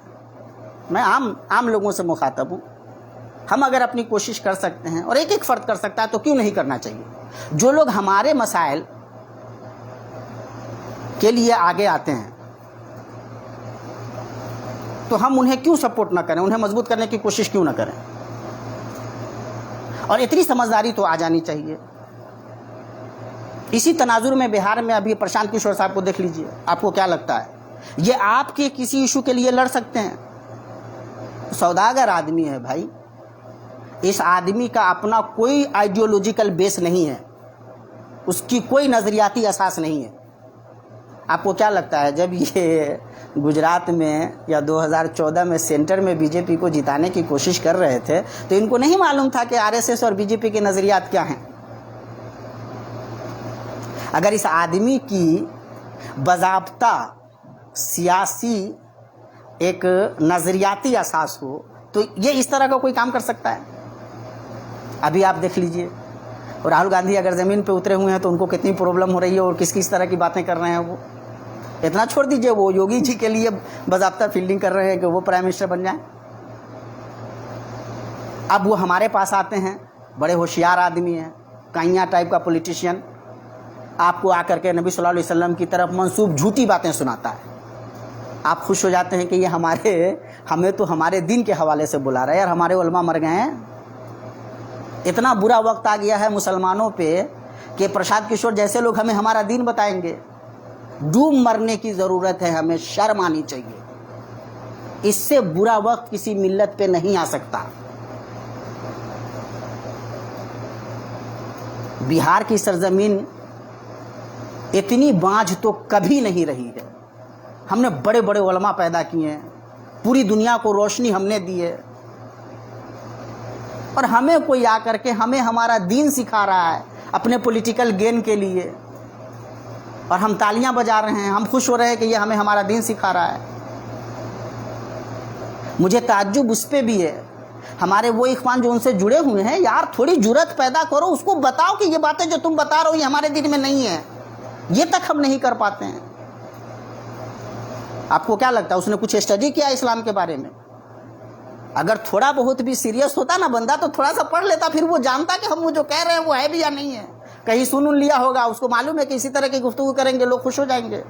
मैं आम लोगों से मुखातब हूँ। हम अगर अपनी कोशिश कर सकते हैं और एक एक फ़र्द कर सकता है तो क्यों नहीं करना चाहिए। जो लोग हमारे मसाइल के लिए आगे आते हैं तो हम उन्हें क्यों सपोर्ट ना करें, उन्हें मजबूत करने की कोशिश क्यों ना करें। और इतनी समझदारी तो आ जानी चाहिए। इसी तनाजुर में बिहार में अभी प्रशांत किशोर साहब को देख लीजिए, आपको क्या लगता है ये आपके किसी इशू के लिए लड़ सकते हैं? सौदागर आदमी है भाई, इस आदमी का अपना कोई आइडियोलॉजिकल बेस नहीं है, उसकी कोई नज़रियाती असास नहीं है। आपको क्या लगता है जब ये गुजरात में या 2014 में सेंटर में बीजेपी को जिताने की कोशिश कर रहे थे तो इनको नहीं मालूम था कि आरएसएस और बीजेपी के नज़रियात क्या हैं? अगर इस आदमी की बज़ाब्ता सियासी एक नज़रियाती असास हो तो ये इस तरह का कोई काम कर सकता है? अभी आप देख लीजिए, और राहुल गांधी अगर ज़मीन पे उतरे हुए हैं तो उनको कितनी प्रॉब्लम हो रही है और किस किस तरह की बातें कर रहे हैं। वो इतना छोड़ दीजिए, वो योगी जी के लिए बज़ाब्ता फील्डिंग कर रहे हैं कि वो प्राइम मिनिस्टर बन जाएं। अब वो हमारे पास आते हैं, बड़े होशियार आदमी हैं, काइया टाइप का पॉलिटिशियन, आपको आकर के नबी सल्लल्लाहु अलैहि वसल्लम की तरफ मंसूब झूठी बातें सुनाता है। आप खुश हो जाते हैं कि ये हमें तो हमारे दीन के हवाले से बुला रहा है। यार हमारे उलमा मर गए हैं। इतना बुरा वक्त आ गया है मुसलमानों पे कि प्रशांत किशोर जैसे लोग हमें हमारा दीन बताएंगे। डूब मरने की ज़रूरत है, हमें शर्म आनी चाहिए। इससे बुरा वक्त किसी मिल्लत पे नहीं आ सकता। बिहार की सरजमीन इतनी बाँझ तो कभी नहीं रही है। हमने बड़े बड़े उलमा पैदा किए हैं, पूरी दुनिया को रोशनी हमने दी है, और हमें कोई आकर के हमें हमारा दीन सिखा रहा है अपने पॉलिटिकल गेन के लिए, और हम तालियां बजा रहे हैं, हम खुश हो रहे हैं कि ये हमें हमारा दीन सिखा रहा है। मुझे ताज्जुब उस पर भी है, हमारे वो इख्वान जो उनसे जुड़े हुए हैं, यार थोड़ी जुर्रत पैदा करो, उसको बताओ कि ये बातें जो तुम बता रहे हो ये हमारे दीन में नहीं है। ये तक हम नहीं कर पाते हैं। आपको क्या लगता है उसने कुछ स्टडी किया इस्लाम के बारे में? अगर थोड़ा बहुत भी सीरियस होता ना बंदा तो थोड़ा सा पढ़ लेता, फिर वो जानता कि हम वो जो कह रहे हैं वो है भी या नहीं है। कहीं सुन लिया होगा, उसको मालूम है कि इसी तरह की गुफ्तगू करेंगे लोग खुश हो जाएंगे।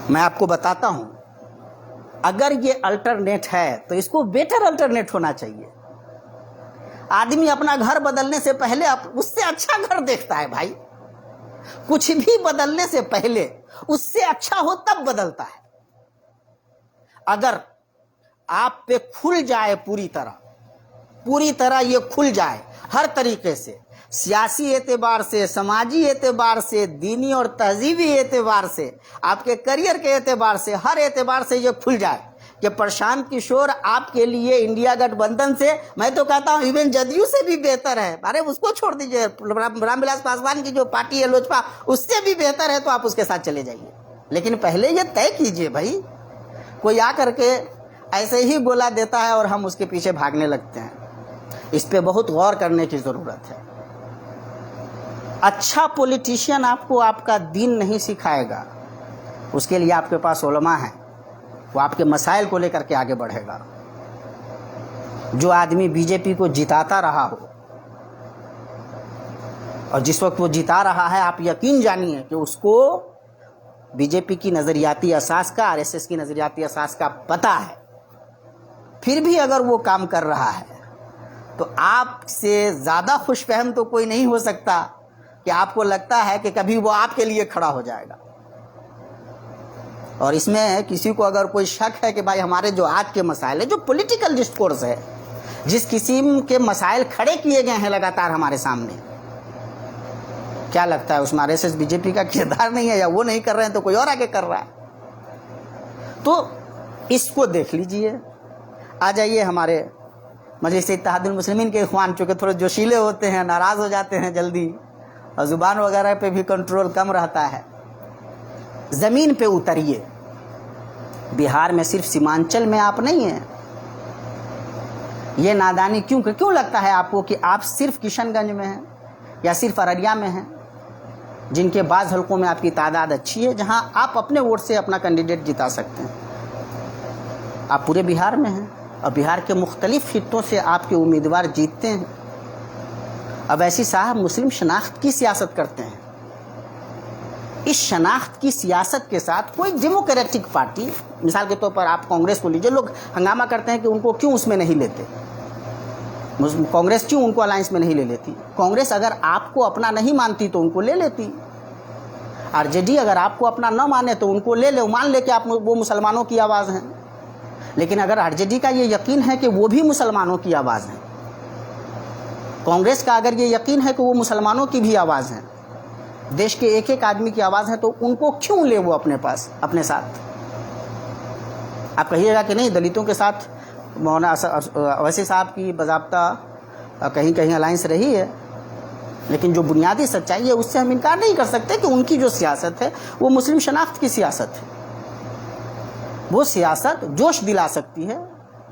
मैं आपको बताता हूं, अगर ये अल्टरनेट है तो इसको बेटर अल्टरनेट होना चाहिए। आदमी अपना घर बदलने से पहले उससे अच्छा घर देखता है भाई। कुछ भी बदलने से पहले उससे अच्छा हो तब बदलता है। अगर आप पे खुल जाए पूरी तरह ये खुल जाए हर तरीके से, सियासी एतबार से, समाजी एतबार से, दीनी और तहजीबी एतबार से, आपके करियर के एतबार से, हर एतबार से ये खुल जाए कि प्रशांत किशोर आपके लिए इंडिया गठबंधन से, मैं तो कहता हूं इवन जदयू से भी बेहतर है। अरे उसको छोड़ दीजिए, रामविलास पासवान की जो पार्टी है लोजपा, उससे भी बेहतर है, तो आप उसके साथ चले जाइए। लेकिन पहले ये तय कीजिए भाई। कोई आकर के ऐसे ही बोला देता है और हम उसके पीछे भागने लगते हैं। इस पे बहुत गौर करने की ज़रूरत है। अच्छा पॉलिटिशियन आपको आपका दीन नहीं सिखाएगा, उसके लिए आपके पास उलमा है, वो आपके मसाइल को लेकर के आगे बढ़ेगा। जो आदमी बीजेपी को जिताता रहा हो, और जिस वक्त वो जिता रहा है, आप यकीन जानिए कि उसको बीजेपी की नज़रियाती असास का, आरएसएस की नज़रियाती असास का पता है, फिर भी अगर वो काम कर रहा है तो आपसे ज़्यादा खुशफहम तो कोई नहीं हो सकता कि आपको लगता है कि कभी वो आपके लिए खड़ा हो जाएगा। और इसमें किसी को अगर कोई शक है कि भाई हमारे जो आज के मसाइल है, जो पॉलिटिकल डिस्कोर्स है, जिस किस्म के मसाइल खड़े किए गए हैं लगातार हमारे सामने, क्या लगता है उसमें आरएसएस बीजेपी का किरदार नहीं है, या वो नहीं कर रहे हैं तो कोई और आगे कर रहा है? तो इसको देख लीजिए। आ जाइए हमारे मजलिस इत्तेहादुल मुस्लिमीन के इख्वान, चूँकि थोड़े जोशीले होते हैं, नाराज़ हो जाते हैं जल्दी, और ज़ुबान वगैरह पे भी कंट्रोल कम रहता है। ज़मीन पे उतरिए। बिहार में सिर्फ सीमांचल में आप नहीं हैं। ये नादानी क्यों लगता है आपको कि आप सिर्फ किशनगंज में हैं या सिर्फ अररिया में हैं, जिनके बाज़ हलकों में आपकी तादाद अच्छी है, जहां आप अपने वोट से अपना कैंडिडेट जिता सकते हैं? आप पूरे बिहार में हैं और बिहार के मुख्तलिफ खित्तों से आपके उम्मीदवार जीतते हैं। अवैसी साहब मुस्लिम शनाख्त की सियासत करते हैं। इस शनाख्त की सियासत के साथ कोई डेमोक्रेटिक पार्टी, मिसाल के तौर पर आप कांग्रेस को लीजिए, लोग हंगामा करते हैं कि उनको क्यों उसमें नहीं लेते, कांग्रेस क्यों उनको अलायंस में नहीं ले लेती। कांग्रेस अगर आपको अपना नहीं मानती तो उनको ले लेती। आरजेडी अगर आपको अपना न माने तो उनको ले ले, मान ले कि आप वो मुसलमानों की आवाज़ हैं। लेकिन अगर आरजेडी का ये यकीन है कि वो भी मुसलमानों की आवाज़ हैं, कांग्रेस का अगर ये यकीन है कि वो मुसलमानों की भी आवाज़ हैं, देश के एक एक आदमी की आवाज़ है, तो उनको क्यों ले वो अपने पास, अपने साथ? आप कहिएगा कि नहीं, दलितों के साथ मौलाना अवैसी साहब की बाज़ाब्ता कहीं कहीं अलायंस रही है, लेकिन जो बुनियादी सच्चाई है उससे हम इनकार नहीं कर सकते कि उनकी जो सियासत है वो मुस्लिम शनाख्त की सियासत है। वो सियासत जोश दिला सकती है,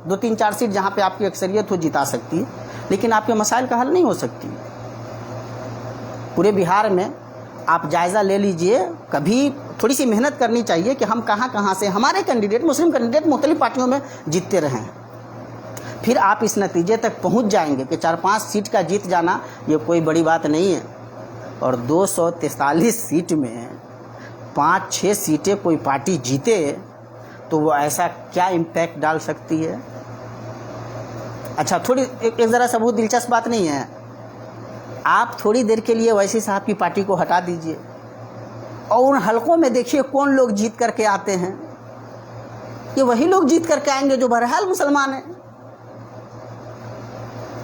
2-3-4 सीट जहाँ पे आपकी अक्सरियत हो जिता सकती है, लेकिन आपके मसाइल का हल नहीं हो सकती। पूरे बिहार में आप जायज़ा ले लीजिए, कभी थोड़ी सी मेहनत करनी चाहिए कि हम कहाँ से हमारे कैंडिडेट, मुस्लिम कैंडिडेट मुख्तलिफ पार्टियों में जीतते रहें। फिर आप इस नतीजे तक पहुंच जाएंगे कि 4-5 सीट का जीत जाना ये कोई बड़ी बात नहीं है। और 243 सीट में 5-6 सीटें कोई पार्टी जीते तो वो ऐसा क्या इम्पैक्ट डाल सकती है। अच्छा, थोड़ी एक ज़रा सा बहुत दिलचस्प बात नहीं है, आप थोड़ी देर के लिए अवैसी साहब की पार्टी को हटा दीजिए और उन हलकों में देखिए कौन लोग जीत करके आते हैं। ये वही लोग जीत करके आएंगे जो बहरहाल मुसलमान हैं।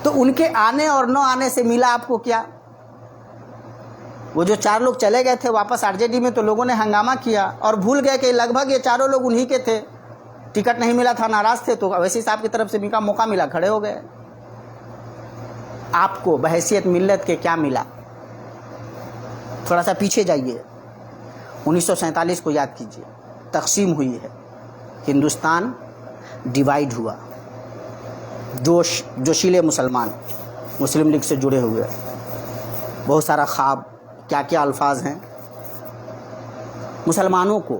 तो उनके आने और न आने से मिला आपको क्या? वो जो 4 लोग चले गए थे वापस आरजेडी में, तो लोगों ने हंगामा किया और भूल गए कि लगभग ये 4 लोग उन्हीं के थे। टिकट नहीं मिला था, नाराज थे, तो अवैसी साहब की तरफ से भी मौका मिला, खड़े हो गए। आपको बहैसियत मिल्लत के क्या मिला? थोड़ा सा पीछे जाइए, 1947 को याद कीजिए, तकसीम हुई है, हिंदुस्तान डिवाइड हुआ, जोशीले मुसलमान मुस्लिम लीग से जुड़े हुए, बहुत सारा ख्वाब, क्या क्या अल्फाज हैं। मुसलमानों को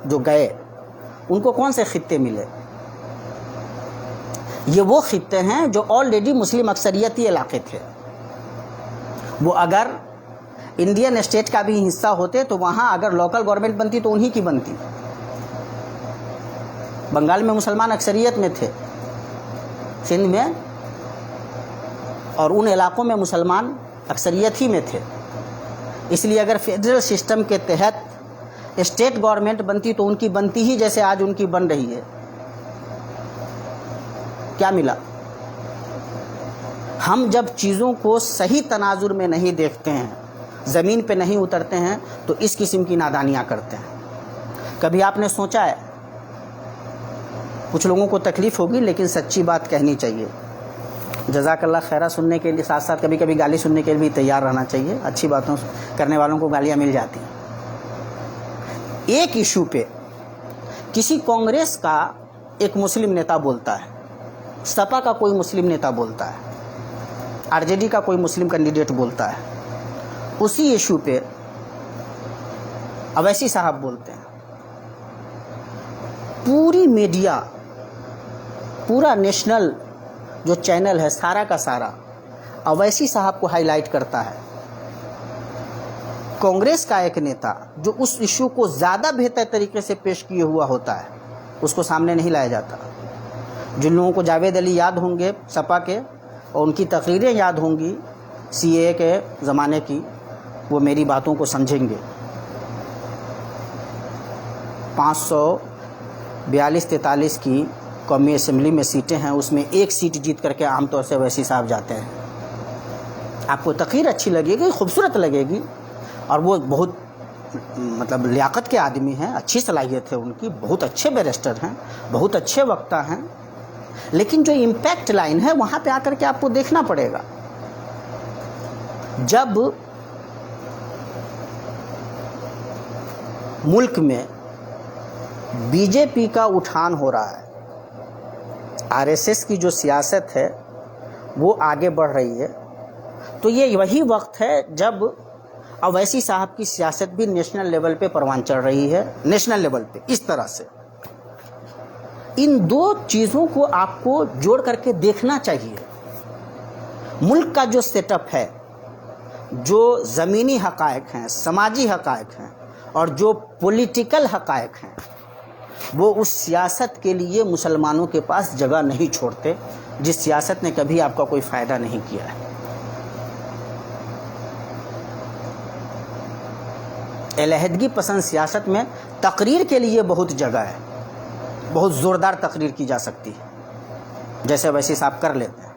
जो गए उनको कौन से खित्ते मिले? ये वो खित्ते हैं जो ऑलरेडी मुस्लिम अक्सरियती इलाके थे। वो अगर इंडियन स्टेट का भी हिस्सा होते तो वहाँ अगर लोकल गवर्नमेंट बनती तो उन्हीं की बनती। बंगाल में मुसलमान अक्सरियत में थे, सिंध में और उन इलाकों में मुसलमान अक्सरियत ही में थे। इसलिए अगर फेडरल सिस्टम के तहत स्टेट गवर्नमेंट बनती तो उनकी बनती ही जैसे आज उनकी बन रही है। क्या मिला? हम जब चीज़ों को सही तनाजुर में नहीं देखते हैं, ज़मीन पे नहीं उतरते हैं, तो इस किस्म की नादानियाँ करते हैं। कभी आपने सोचा है कुछ लोगों को तकलीफ़ होगी, लेकिन सच्ची बात कहनी चाहिए। जज़ाकल्लाह खैरा सुनने के लिए साथ साथ कभी कभी गाली सुनने के लिए भी तैयार रहना चाहिए। अच्छी बातों करने वालों को गालियाँ मिल जाती हैं। एक इशू पे किसी कांग्रेस का एक मुस्लिम नेता बोलता है, सपा का कोई मुस्लिम नेता बोलता है, आरजेडी का कोई मुस्लिम कैंडिडेट बोलता है, उसी इशू पे अवैसी साहब बोलते हैं। पूरी मीडिया, पूरा नेशनल जो चैनल है सारा का सारा अवैसी साहब को हाईलाइट करता है। कांग्रेस का एक नेता जो उस इशू को ज़्यादा बेहतर तरीके से पेश किए हुआ होता है, उसको सामने नहीं लाया जाता। जिन लोगों को जावेद अली याद होंगे सपा के, और उनकी तकरीरें याद होंगी सीए के ज़माने की, वो मेरी बातों को समझेंगे। 542-43 की कौमी असेंबली में सीटें हैं, उसमें एक सीट जीत करके आमतौर से अवैसी साहब जाते हैं। आपको तकरीर अच्छी लगेगी, खूबसूरत लगेगी, और वो बहुत मतलब लियाकत के आदमी हैं, अच्छी सलाहियत है उनकी, बहुत अच्छे बैरिस्टर हैं, बहुत अच्छे वक्ता हैं, लेकिन जो इम्पैक्ट लाइन है वहाँ पे आकर के आपको देखना पड़ेगा। जब मुल्क में बीजेपी का उठान हो रहा है, आरएसएस की जो सियासत है वो आगे बढ़ रही है, तो ये वही वक्त है जब अवैसी साहब की सियासत भी नेशनल लेवल पे परवान चढ़ रही है। नेशनल लेवल पे इस तरह से इन दो चीज़ों को आपको जोड़ करके देखना चाहिए। मुल्क का जो सेटअप है, जो ज़मीनी हक़ाइक़ हैं, समाजी हक़ाइक़ हैं, और जो पॉलिटिकल हक़ाइक़ हैं, वो उस सियासत के लिए मुसलमानों के पास जगह नहीं छोड़ते, जिस सियासत ने कभी आपका कोई फ़ायदा नहीं किया है। अलहदगी पसंद सियासत में तकरीर के लिए बहुत जगह है, बहुत ज़ोरदार तकरीर की जा सकती है, जैसे अवैसी साहब कर लेते हैं।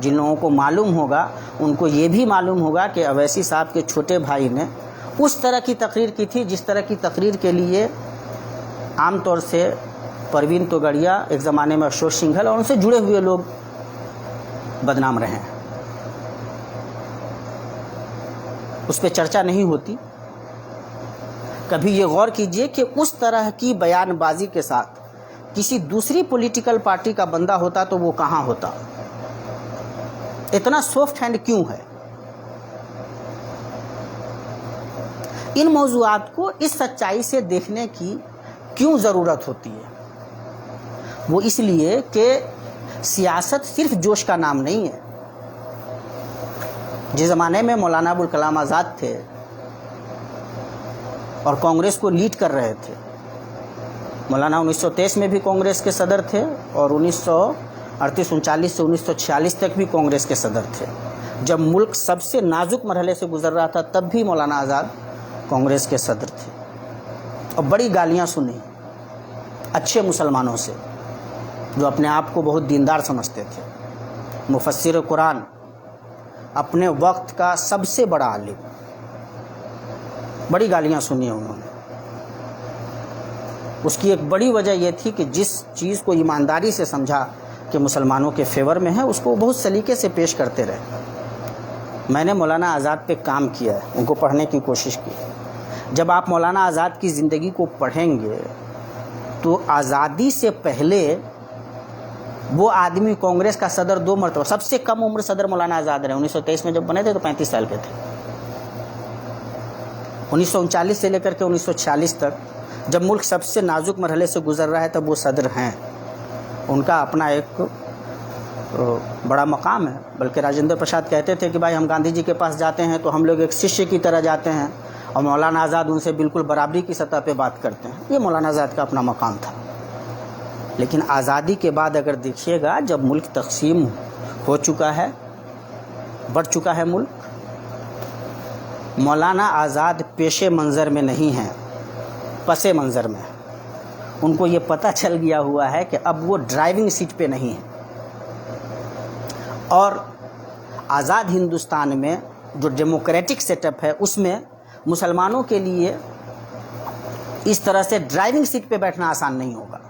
जिन लोगों को मालूम होगा उनको ये भी मालूम होगा कि अवैसी साहब के छोटे भाई ने उस तरह की तकरीर की थी जिस तरह की तकरीर के लिए आम तौर से परवीन तोगड़िया, एक ज़माने में अशोक सिंघल और उनसे जुड़े हुए लोग बदनाम रहे हैं। उस पर चर्चा नहीं होती। कभी ये गौर कीजिए कि उस तरह की बयानबाजी के साथ किसी दूसरी पॉलिटिकल पार्टी का बंदा होता तो वो कहाँ होता। इतना सॉफ्ट हैंड क्यों है? इन मौज़ूआत को इस सच्चाई से देखने की क्यों ज़रूरत होती है? वो इसलिए कि सियासत सिर्फ जोश का नाम नहीं है। जिस ज़माने में मौलाना अबुल कलाम आज़ाद थे और कांग्रेस को लीड कर रहे थे, मौलाना 1923 में भी कांग्रेस के सदर थे और 1938-39 से 1946 तक भी कांग्रेस के सदर थे। जब मुल्क सबसे नाजुक मरहले से गुजर रहा था तब भी मौलाना आज़ाद कांग्रेस के सदर थे और बड़ी गालियाँ सुनी अच्छे मुसलमानों से जो अपने आप को बहुत दीनदार समझते थे। मुफस्सिर कुरान, अपने वक्त का सबसे बड़ा आलिम, बड़ी गालियाँ सुनी उन्होंने। उसकी एक बड़ी वजह यह थी कि जिस चीज़ को ईमानदारी से समझा कि मुसलमानों के फेवर में है, उसको बहुत सलीके से पेश करते रहे। मैंने मौलाना आज़ाद पे काम किया है, उनको पढ़ने की कोशिश की। जब आप मौलाना आज़ाद की ज़िंदगी को पढ़ेंगे तो आज़ादी से पहले वो आदमी कांग्रेस का सदर 2 मरतबा, सबसे कम उम्र सदर मौलाना आज़ाद रहे। 1923 में जब बने थे तो 35 साल के थे। 1939 से लेकर के 1946 तक जब मुल्क सबसे नाजुक मरहले से गुजर रहा है तब वो सदर हैं। उनका अपना एक बड़ा मकाम है। बल्कि राजेंद्र प्रसाद कहते थे कि भाई हम गांधी जी के पास जाते हैं तो हम लोग एक शिष्य की तरह जाते हैं और मौलाना आज़ाद उनसे बिल्कुल बराबरी की सतह पे बात करते हैं। ये मौलाना आज़ाद का अपना मकाम था। लेकिन आज़ादी के बाद अगर देखिएगा, जब मुल्क तकसीम हो चुका है, बढ़ चुका है मुल्क, मौलाना आज़ाद पेशे मंज़र में नहीं हैं, पसे मंज़र में। उनको ये पता चल गया हुआ है कि अब वो ड्राइविंग सीट पे नहीं है। और आज़ाद हिंदुस्तान में जो डेमोक्रेटिक सेटअप है उसमें मुसलमानों के लिए इस तरह से ड्राइविंग सीट पे बैठना आसान नहीं होगा।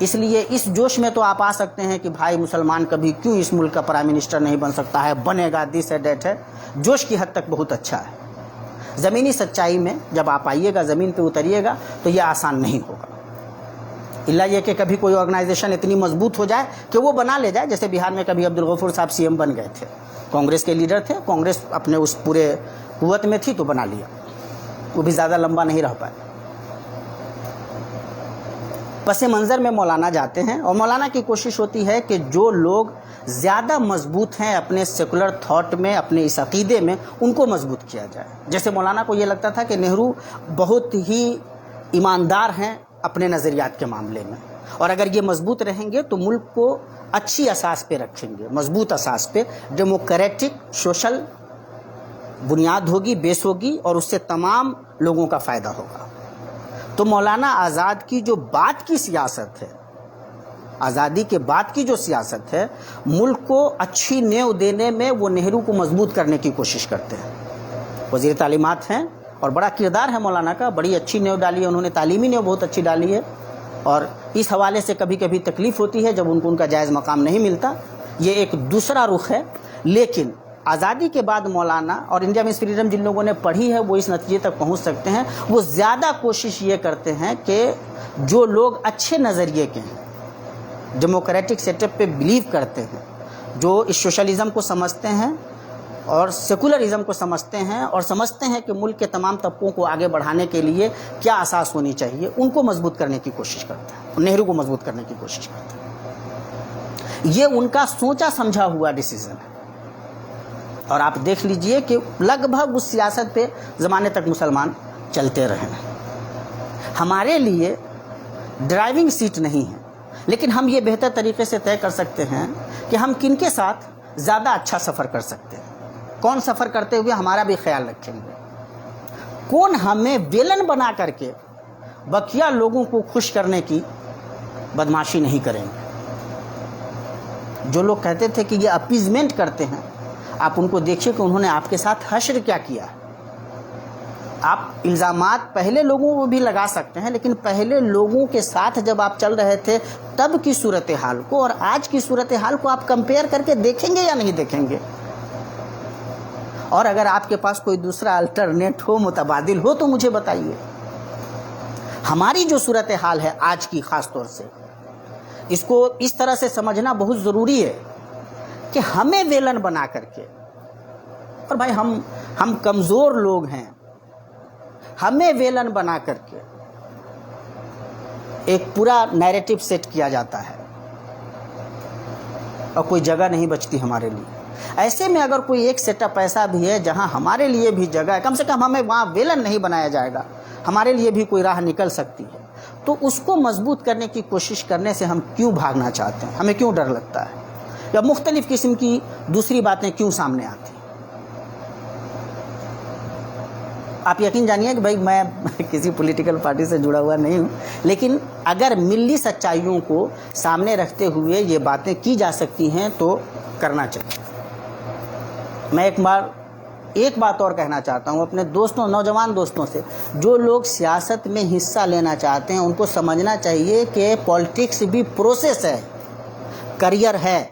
इसलिए इस जोश में तो आप आ सकते हैं कि भाई मुसलमान कभी क्यों इस मुल्क का प्राइम मिनिस्टर नहीं बन सकता है, बनेगा, दिस है डेट है। जोश की हद तक बहुत अच्छा है। ज़मीनी सच्चाई में जब आप आइएगा, ज़मीन पे उतरिएगा, तो ये आसान नहीं होगा। इल्ला ये कि कभी कोई ऑर्गेनाइजेशन इतनी मजबूत हो जाए कि वो बना ले जाए, जैसे बिहार में कभी अब्दुल गफूर साहब सीएम बन गए थे, कांग्रेस के लीडर थे, कांग्रेस अपने उस पूरे कुव्वत में थी तो बना लिया, वो भी ज़्यादा लंबा नहीं रह पाए। पस मंज़र में मौलाना जाते हैं और मौलाना की कोशिश होती है कि जो लोग ज़्यादा मजबूत हैं अपने सेकुलर थॉट में, अपने इस अक़ीदे में, उनको मजबूत किया जाए। जैसे मौलाना को ये लगता था कि नेहरू बहुत ही ईमानदार हैं अपने नज़रियात के मामले में, और अगर ये मजबूत रहेंगे तो मुल्क को अच्छी असास पे रखेंगे, मजबूत असास पे, डेमोक्रेटिक सोशल बुनियाद होगी, बेस होगी, और उससे तमाम लोगों का फ़ायदा होगा। तो मौलाना आज़ाद की जो बात की सियासत है, आज़ादी के बाद की जो सियासत है, मुल्क को अच्छी नींव देने में वो नेहरू को मजबूत करने की कोशिश करते हैं। वज़ीर तालीमात हैं और बड़ा किरदार है मौलाना का, बड़ी अच्छी नींव डाली है उन्होंने, तालीमी नींव बहुत अच्छी डाली है, और इस हवाले से कभी कभी तकलीफ़ होती है जब उनको उनका जायज़ मकाम नहीं मिलता। ये एक दूसरा रुख है। लेकिन आज़ादी के बाद मौलाना और इंडिया मीन्स फ्रीडम जिन लोगों ने पढ़ी है वो इस नतीजे तक पहुंच सकते हैं, वो ज़्यादा कोशिश ये करते हैं कि जो लोग अच्छे नज़रिए के हैं, डेमोक्रेटिक सेटअप पे बिलीव करते हैं, जो इस सोशलिज़म को समझते हैं और सेकुलरिज़म को समझते हैं और समझते हैं कि मुल्क के तमाम तबकों को आगे बढ़ाने के लिए क्या असास होनी चाहिए, उनको मजबूत करने की कोशिश करते हैं, नेहरू को मजबूत करने की कोशिश करते हैं। ये उनका सोचा समझा हुआ डिसीज़न है, और आप देख लीजिए कि लगभग उस सियासत पे ज़माने तक मुसलमान चलते रहे। हमारे लिए ड्राइविंग सीट नहीं है, लेकिन हम ये बेहतर तरीके से तय कर सकते हैं कि हम किन के साथ ज़्यादा अच्छा सफ़र कर सकते हैं, कौन सफ़र करते हुए हमारा भी ख्याल रखेंगे, कौन हमें वेलन बना करके बकिया लोगों को खुश करने की बदमाशी नहीं करेंगे। जो लोग कहते थे कि ये अपीजमेंट करते हैं, आप उनको देखिए कि उन्होंने आपके साथ हश्र क्या किया। आप इल्ज़ामात पहले लोगों को भी लगा सकते हैं, लेकिन पहले लोगों के साथ जब आप चल रहे थे तब की सूरत हाल को और आज की सूरत हाल को आप कंपेयर करके देखेंगे या नहीं देखेंगे। और अगर आपके पास कोई दूसरा अल्टरनेट हो, मुतबादिल हो, तो मुझे बताइए। हमारी जो सूरत हाल है आज की, ख़ास तौर से इसको इस तरह से समझना बहुत ज़रूरी है कि हमें वेलन बना करके, और भाई हम कमज़ोर लोग हैं, हमें वेलन बना करके एक पूरा नैरेटिव सेट किया जाता है और कोई जगह नहीं बचती हमारे लिए। ऐसे में अगर कोई एक सेटअप ऐसा भी है जहां हमारे लिए भी जगह है, कम से कम हमें वहां वेलन नहीं बनाया जाएगा, हमारे लिए भी कोई राह निकल सकती है, तो उसको मजबूत करने की कोशिश करने से हम क्यों भागना चाहते हैं, हमें क्यों डर लगता है, या मुख्तलिफ़ किस्म की दूसरी बातें क्यों सामने आती हैं। आप यकीन जानिए कि भाई मैं किसी पॉलिटिकल पार्टी से जुड़ा हुआ नहीं हूँ, लेकिन अगर मिल्ली सच्चाइयों को सामने रखते हुए ये बातें की जा सकती हैं तो करना चाहिए। मैं एक बात और कहना चाहता हूँ अपने दोस्तों, नौजवान दोस्तों से, जो लोग सियासत में हिस्सा लेना चाहते हैं उनको समझना चाहिए कि पॉलिटिक्स भी प्रोसेस है, करियर है।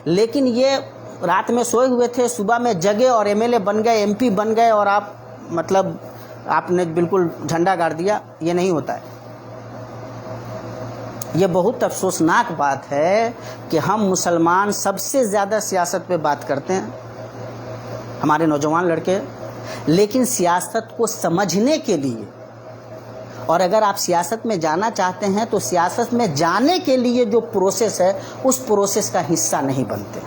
लेकिन ये रात में सोए हुए थे, सुबह में जगे और एमएलए बन गए, एमपी बन गए, और आप मतलब आपने बिल्कुल झंडा गाड़ दिया, ये नहीं होता है। ये बहुत अफसोसनाक बात है कि हम मुसलमान सबसे ज़्यादा सियासत पे बात करते हैं, हमारे नौजवान लड़के, लेकिन सियासत को समझने के लिए, और अगर आप सियासत में जाना चाहते हैं तो सियासत में जाने के लिए जो प्रोसेस है उस प्रोसेस का हिस्सा नहीं बनते।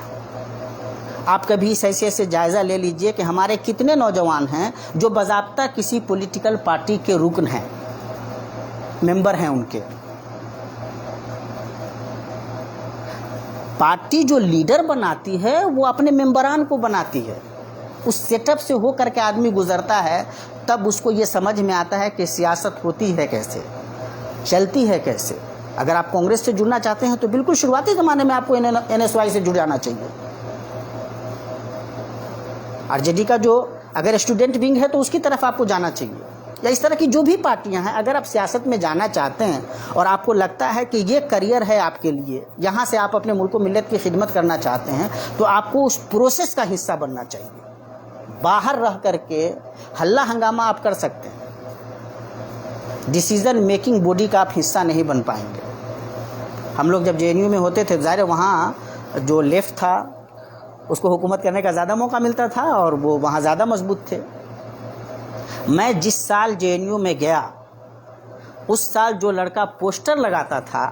आप कभी इस हैसियत से जायज़ा ले लीजिए कि हमारे कितने नौजवान हैं जो बाज़ाब्ता किसी पॉलिटिकल पार्टी के रुकन हैं, मेंबर हैं उनके। पार्टी जो लीडर बनाती है वो अपने मेंबरान को बनाती है, उस सेटअप से हो करके आदमी गुजरता है, तब उसको ये समझ में आता है कि सियासत होती है कैसे, चलती है कैसे। अगर आप कांग्रेस से जुड़ना चाहते हैं तो बिल्कुल शुरुआती ज़माने में आपको NSY से जुड़ जाना चाहिए। आरजेडी का जो अगर स्टूडेंट विंग है तो उसकी तरफ आपको जाना चाहिए। या इस तरह की जो भी पार्टियां हैं, अगर आप सियासत में जाना चाहते हैं और आपको लगता है कि ये करियर है आपके लिए, यहाँ से आप अपने मुल्क मिल्लत की खिदमत करना चाहते हैं, तो आपको उस प्रोसेस का हिस्सा बनना चाहिए। बाहर रह करके हल्ला हंगामा आप कर सकते हैं, डिसीजन मेकिंग बॉडी का आप हिस्सा नहीं बन पाएंगे। हम लोग जब JNU में होते थे, ज़ाहिर वहाँ जो लेफ्ट था उसको हुकूमत करने का ज़्यादा मौका मिलता था और वो वहाँ ज़्यादा मजबूत थे। मैं जिस साल JNU में गया, उस साल जो लड़का पोस्टर लगाता था,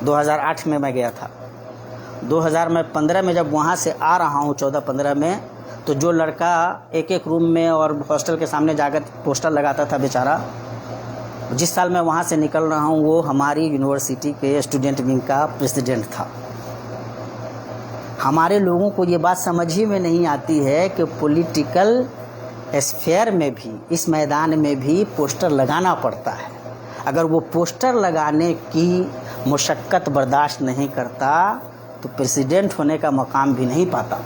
2008 में मैं गया था, 2015 में जब वहाँ से आ रहा हूँ 14-15 में, तो जो लड़का एक एक रूम में और हॉस्टल के सामने जाकर पोस्टर लगाता था बेचारा, जिस साल मैं वहाँ से निकल रहा हूँ वो हमारी यूनिवर्सिटी के स्टूडेंट विंग का प्रेसिडेंट था। हमारे लोगों को ये बात समझ ही में नहीं आती है कि पॉलिटिकल स्फीयर में भी, इस मैदान में भी पोस्टर लगाना पड़ता है। अगर वो पोस्टर लगाने की मुशक्क़त बर्दाश्त नहीं करता तो प्रेसिडेंट होने का मकाम भी नहीं पाता।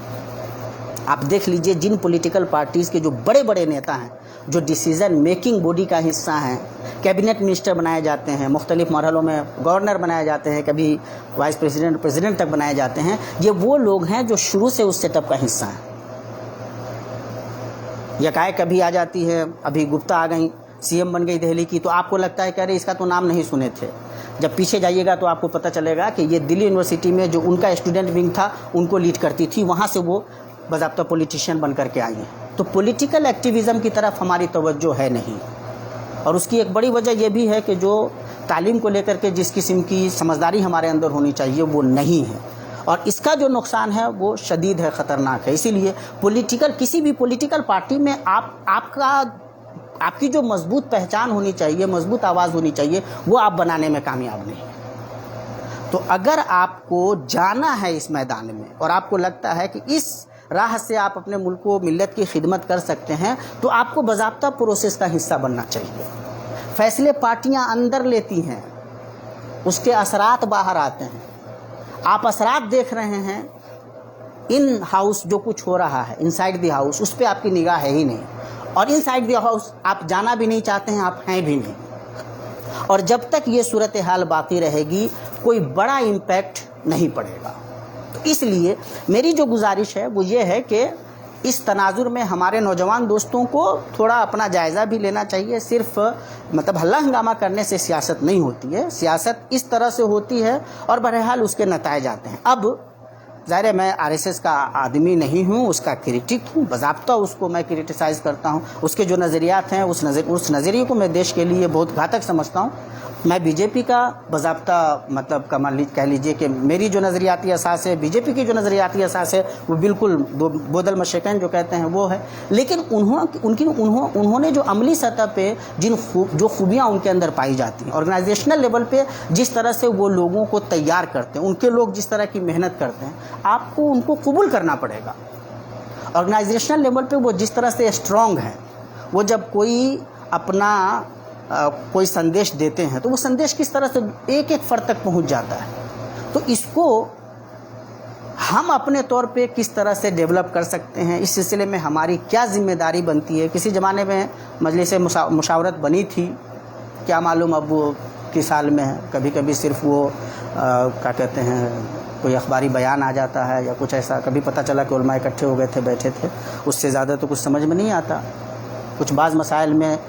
आप देख लीजिए, जिन पॉलिटिकल पार्टीज़ के जो बड़े बड़े नेता हैं, जो डिसीज़न मेकिंग बॉडी का हिस्सा हैं, कैबिनेट मिनिस्टर बनाए जाते हैं, मुख्तलिफ मरहलों में गवर्नर बनाए जाते हैं, कभी वाइस प्रेसिडेंट, प्रेसिडेंट तक बनाए जाते हैं, ये वो लोग हैं जो शुरू से उस सेटअप का हिस्सा हैं। यकाएक कभी आ जाती है, अभी गुप्ता आ गई, CM बन गई दिल्ली की, तो आपको लगता है कि अरे इसका तो नाम नहीं सुने थे। जब पीछे जाइएगा तो आपको पता चलेगा कि ये दिल्ली यूनिवर्सिटी में जो उनका स्टूडेंट विंग था उनको लीड करती थी, वहाँ से वो बाज़ाब्ता पॉलिटिशियन बन करके आई हैं। तो पॉलिटिकल एक्टिविज़म की तरफ हमारी तवज्जो है नहीं, और उसकी एक बड़ी वजह यह भी है कि जो तालीम को लेकर के जिस किस्म की समझदारी हमारे अंदर होनी चाहिए वो नहीं है, और इसका जो नुकसान है वो शदीद है, ख़तरनाक है। इसीलिए किसी भी पॉलिटिकल पार्टी में आपकी जो मजबूत पहचान होनी चाहिए, मजबूत आवाज़ होनी चाहिए, वो आप बनाने में कामयाब नहीं। तो अगर आपको जाना है इस मैदान में और आपको लगता है कि इस राह से आप अपने मुल्क को मिल्लत की खिदमत कर सकते हैं, तो आपको बाज़ाब्ता प्रोसेस का हिस्सा बनना चाहिए। फैसले पार्टियां अंदर लेती हैं, उसके असरात बाहर आते हैं। आप असरात देख रहे हैं इन हाउस, जो कुछ हो रहा है इनसाइड द हाउस, उस पर आपकी निगाह है ही नहीं, और इनसाइड द हाउस आप जाना भी नहीं चाहते हैं, आप हैं भी नहीं। और जब तक ये सूरत हाल बाकी रहेगी कोई बड़ा इम्पैक्ट नहीं पड़ेगा। तो इसलिए मेरी जो गुजारिश है वो ये है कि इस तनाजुर में हमारे नौजवान दोस्तों को थोड़ा अपना जायज़ा भी लेना चाहिए। सिर्फ मतलब हल्ला हंगामा करने से सियासत नहीं होती है, सियासत इस तरह से होती है और बहरहाल उसके नताइज आते हैं। अब ज़ाहिर है मैं RSS का आदमी नहीं हूँ, उसका क्रिटिक हूँ, बाज़ाब्ता उसको मैं क्रिटिसाइज़ करता हूँ। उसके जो नज़रियात हैं उस नज़रिए को मैं देश के लिए बहुत घातक समझता हूँ। मैं बीजेपी का बाज़ाब्ता मतलब कह लीजिए कि मेरी जो नज़रियाती असास है, बीजेपी की जो नज़रियाती असास है वो बिल्कुल बोदल मशक़ैन जो कहते हैं वो है। लेकिन उन्होंने जो अमली सतह पे जो खूबियाँ उनके अंदर पाई जाती हैं, ऑर्गेनाइजेशनल लेवल पे जिस तरह से वो लोगों को तैयार करते हैं, उनके लोग जिस तरह की मेहनत करते हैं, आपको उनको कबूल करना पड़ेगा। ऑर्गेनाइजेशनल लेवल पे वो जिस तरह से स्ट्रॉन्ग हैं, वो जब कोई अपना कोई संदेश देते हैं तो वो संदेश किस तरह से एक एक फर्द तक पहुंच जाता है। तो इसको हम अपने तौर पे किस तरह से डेवलप कर सकते हैं, इस सिलसिले में हमारी क्या जिम्मेदारी बनती है। किसी ज़माने में मजलिस मुशावरत बनी थी, क्या मालूम अब वो किस साल में है। कभी कभी सिर्फ वो क्या कहते हैं, कोई अखबारी बयान आ जाता है या कुछ ऐसा, कभी पता चला कि उलमा इकट्ठे हो गए थे, बैठे थे, उससे ज़्यादा तो कुछ समझ में नहीं आता। कुछ बाज़ मसाइल में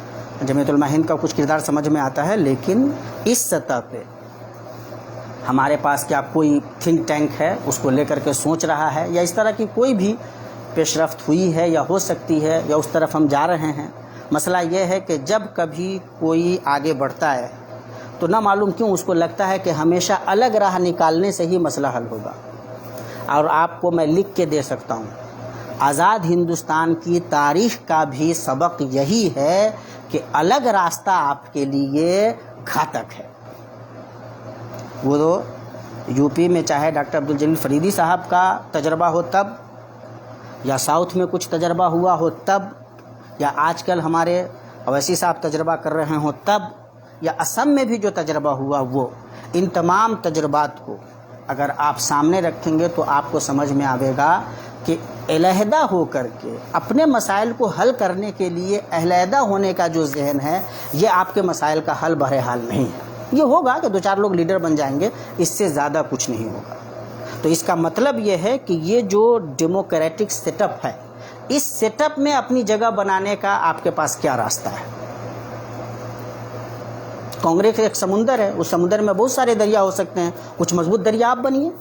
जमीयत उलमा हिंद का कुछ किरदार समझ में आता है, लेकिन इस सतह पे हमारे पास क्या कोई थिंक टैंक है उसको लेकर के सोच रहा है, या इस तरह की कोई भी पेशरफ्त हुई है या हो सकती है, या उस तरफ हम जा रहे हैं। मसला यह है कि जब कभी कोई आगे बढ़ता है तो ना मालूम क्यों उसको लगता है कि हमेशा अलग राह निकालने से ही मसला हल होगा। और आपको मैं लिख के दे सकता हूँ, आज़ाद हिंदुस्तान की तारीख़ का भी सबक यही है कि अलग रास्ता आपके लिए घातक है। वो तो यूपी में चाहे डॉक्टर अब्दुल जलील फरीदी साहब का तजर्बा हो तब, या साउथ में कुछ तजर्बा हुआ हो तब, या आजकल हमारे अवैसी साहब तजर्बा कर रहे हों तब, या असम में भी जो तजर्बा हुआ वो, इन तमाम तजर्बात को अगर आप सामने रखेंगे तो आपको समझ में आएगा कि अलहदा होकर के अपने मसाइल को हल करने के लिए अलहदा होने का जो जहन है, ये आपके मसाइल का हल बहरहाल नहीं है। ये होगा कि 2-4 लोग लीडर बन जाएंगे, इससे ज़्यादा कुछ नहीं होगा। तो इसका मतलब ये है कि ये जो डेमोक्रेटिक सेटअप है, इस सेटअप में अपनी जगह बनाने का आपके पास क्या रास्ता है। कांग्रेस एक समुंदर है, उस समुंदर में बहुत सारे दरिया हो सकते हैं, कुछ मजबूत दरिया आप बनिए।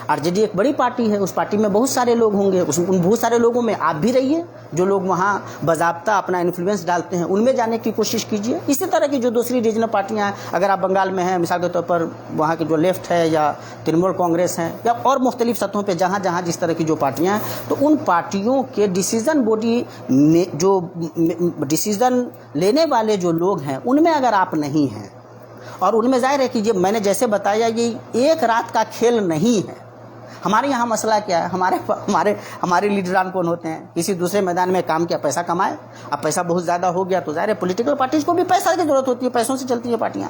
आरजेडी एक बड़ी पार्टी है, उस पार्टी में बहुत सारे लोग होंगे, उन बहुत सारे लोगों में आप भी रहिए। जो लोग वहाँ बाज़ाब्ता अपना इन्फ्लुएंस डालते हैं, उनमें जाने की कोशिश कीजिए। इसी तरह की जो दूसरी रीजनल पार्टियाँ हैं, अगर आप बंगाल में हैं, मिसाल के तौर पर वहाँ की जो लेफ्ट है या तृणमूल कांग्रेस हैं, या और मुख्तलिफ सतहों पर जहाँ जहाँ जिस तरह की जो पार्टियाँ हैं, तो उन पार्टियों के डिसीज़न बॉडी में जो डिसीज़न लेने वाले जो लोग हैं, उनमें अगर आप नहीं हैं, और उनमें ज़ाहिर है कि ये मैंने जैसे बताया, ये एक रात का खेल नहीं है। हमारे यहाँ मसला क्या है, हमारे लीडरान कौन होते हैं, किसी दूसरे मैदान में काम किया, पैसा कमाए। अब पैसा बहुत ज़्यादा हो गया तो ज़ाहिर है पॉलिटिकल पार्टीज़ को भी पैसा की ज़रूरत होती है, पैसों से चलती है पार्टियाँ,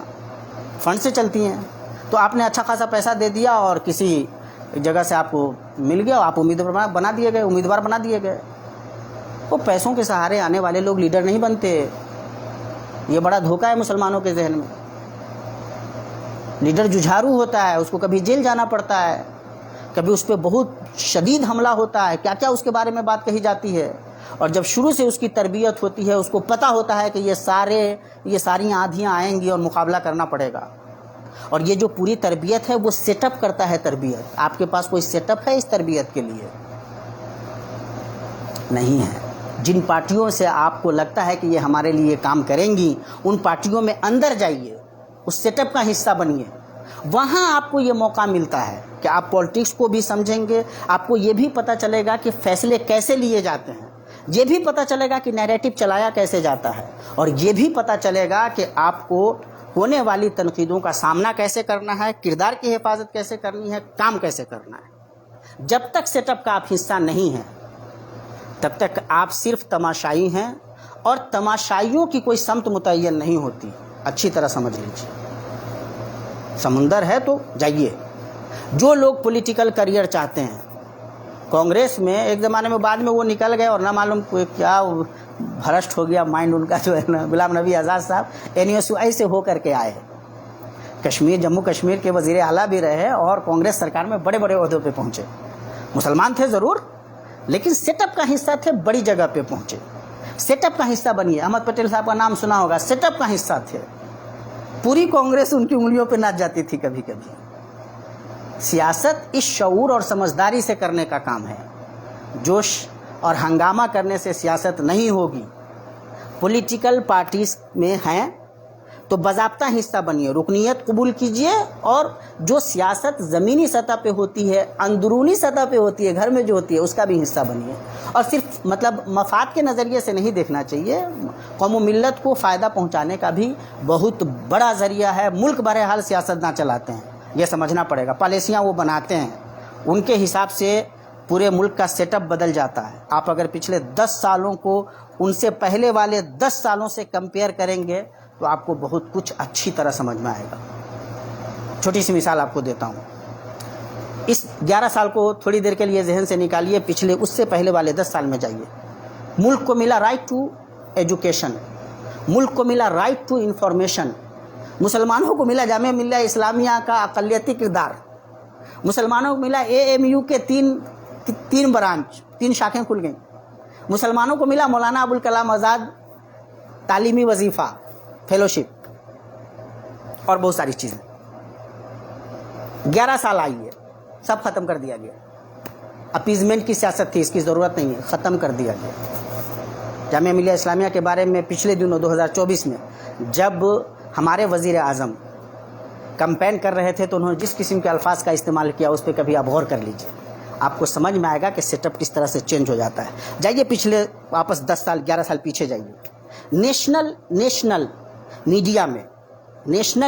फंड से चलती हैं। तो आपने अच्छा खासा पैसा दे दिया और किसी जगह से आपको मिल गया, आप उम्मीदवार बना दिए गए। वो पैसों के सहारे आने वाले लोग लीडर नहीं बनते। ये बड़ा धोखा है मुसलमानों के जहन में। लीडर जुझारू होता है, उसको कभी जेल जाना पड़ता है, कभी उस पर बहुत शदीद हमला होता है, क्या क्या उसके बारे में बात कही जाती है। और जब शुरू से उसकी तरबियत होती है, उसको पता होता है कि ये सारी आंधियाँ आएंगी और मुकाबला करना पड़ेगा। और ये जो पूरी तरबियत है वो सेटअप करता है तरबियत। आपके पास कोई सेटअप है इस तरबियत के लिए? नहीं है। जिन पार्टियों से आपको लगता है कि ये हमारे लिए काम करेंगी, उन पार्टियों में अंदर जाइए, उस सेटअप का हिस्सा बनिए। वहाँ आपको ये मौका मिलता है कि आप पॉलिटिक्स को भी समझेंगे, आपको ये भी पता चलेगा कि फैसले कैसे लिए जाते हैं, ये भी पता चलेगा कि नैरेटिव चलाया कैसे जाता है, और ये भी पता चलेगा कि आपको होने वाली तनकीदों का सामना कैसे करना है, किरदार की हिफाजत कैसे करनी है, काम कैसे करना है। जब तक सेटअप का आप हिस्सा नहीं हैं, तब तक आप सिर्फ तमाशाई हैं, और तमाशाइयों की कोई समत मुतय्यन नहीं होती। अच्छी तरह समझ लीजिए, समुंदर है तो जाइए। जो लोग पॉलिटिकल करियर चाहते हैं, कांग्रेस में एक ज़माने में, बाद में वो निकल गए और ना मालूम क्या भ्रष्ट हो गया माइंड उनका, जो है ना, गुलाम नबी आज़ाद साहब NUSI से हो करके आए, जम्मू कश्मीर के वज़ीर आला भी रहे और कांग्रेस सरकार में बड़े बड़े ओहदों पे पहुँचे। मुसलमान थे ज़रूर, लेकिन सेटअप का हिस्सा थे, बड़ी जगह पे पहुँचे। सेटअप का हिस्सा बनिए। अहमद पटेल साहब का नाम सुना होगा, सेटअप का हिस्सा थे। पूरी कांग्रेस उनकी उंगलियों पे नाच जाती थी कभी कभी। सियासत इस शऊर और समझदारी से करने का काम है। जोश और हंगामा करने से सियासत नहीं होगी। पॉलिटिकल पार्टीज में हैं तो बाज़ाब्ता हिस्सा बनिए, रुकनियत कबूल कीजिए, और जो सियासत ज़मीनी सतह पे होती है, अंदरूनी सतह पे होती है, घर में जो होती है, उसका भी हिस्सा बनिए। और सिर्फ मतलब मफाद के नज़रिए से नहीं देखना चाहिए। कौम मिल्लत को फ़ायदा पहुंचाने का भी बहुत बड़ा ज़रिया है। मुल्क बहरहाल सियासत ना चलाते हैं, यह समझना पड़ेगा। पॉलिसियाँ वो बनाते हैं, उनके हिसाब से पूरे मुल्क का सेटअप बदल जाता है। आप अगर पिछले 10 सालों को उनसे पहले वाले 10 सालों से कंपेयर करेंगे तो आपको बहुत कुछ अच्छी तरह समझ में आएगा। छोटी सी मिसाल आपको देता हूँ। इस 11 साल को थोड़ी देर के लिए जहन से निकालिए, पिछले उससे पहले वाले 10 साल में जाइए। मुल्क को मिला राइट टू एजुकेशन, मुल्क को मिला राइट टू इंफॉर्मेशन, मुसलमानों को मिला जामिया मिल्ला इस्लामिया का अक़लियती किरदार, मुसलमानों को मिला AMU के तीन ब्रांच, 3 शाखें खुल गई, मुसलमानों को मिला मौलाना अबुल कलाम आज़ाद तालीमी वजीफ़ा फेलोशिप, और बहुत सारी चीज़ें। 11 साल आई है, सब ख़त्म कर दिया गया। अपीजमेंट की सियासत थी, इसकी ज़रूरत नहीं है, ख़त्म कर दिया गया। जामिया मिल्लिया इस्लामिया के बारे में पिछले दिनों 2024 में जब हमारे वज़ीर आज़म कैंपेन कर रहे थे तो उन्होंने जिस किस्म के अल्फाज का इस्तेमाल किया, उस पर कभी आप गौर कर लीजिए, आपको समझ में आएगा कि सेटअप किस तरह से चेंज हो जाता है। जाइए पिछले वापस 10 साल 11 साल पीछे जाइए। नेशनल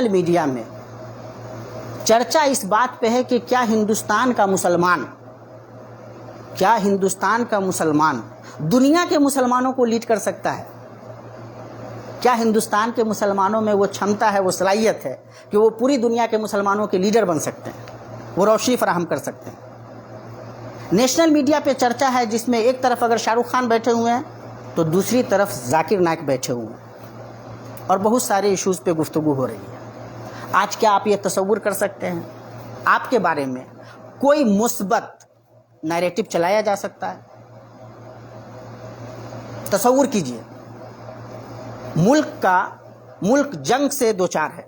मीडिया में चर्चा इस बात पे है कि क्या हिंदुस्तान का मुसलमान दुनिया के मुसलमानों को लीड कर सकता है? क्या हिंदुस्तान के मुसलमानों में वो क्षमता है, वो सलाहियत है कि वो पूरी दुनिया के मुसलमानों के लीडर बन सकते हैं, वो रोशनी फराहम कर सकते हैं? नेशनल मीडिया पे चर्चा है जिसमें एक तरफ अगर शाहरुख खान बैठे हुए हैं तो दूसरी तरफ जाकिर नाइक बैठे हुए हैं और बहुत सारे इश्यूज़ पे गुफ्तगू हो रही है। आज क्या आप ये तसव्वुर कर सकते हैं आपके बारे में कोई मुस्बत नैरेटिव चलाया जा सकता है? तसव्वुर कीजिए, मुल्क जंग से दो चार है।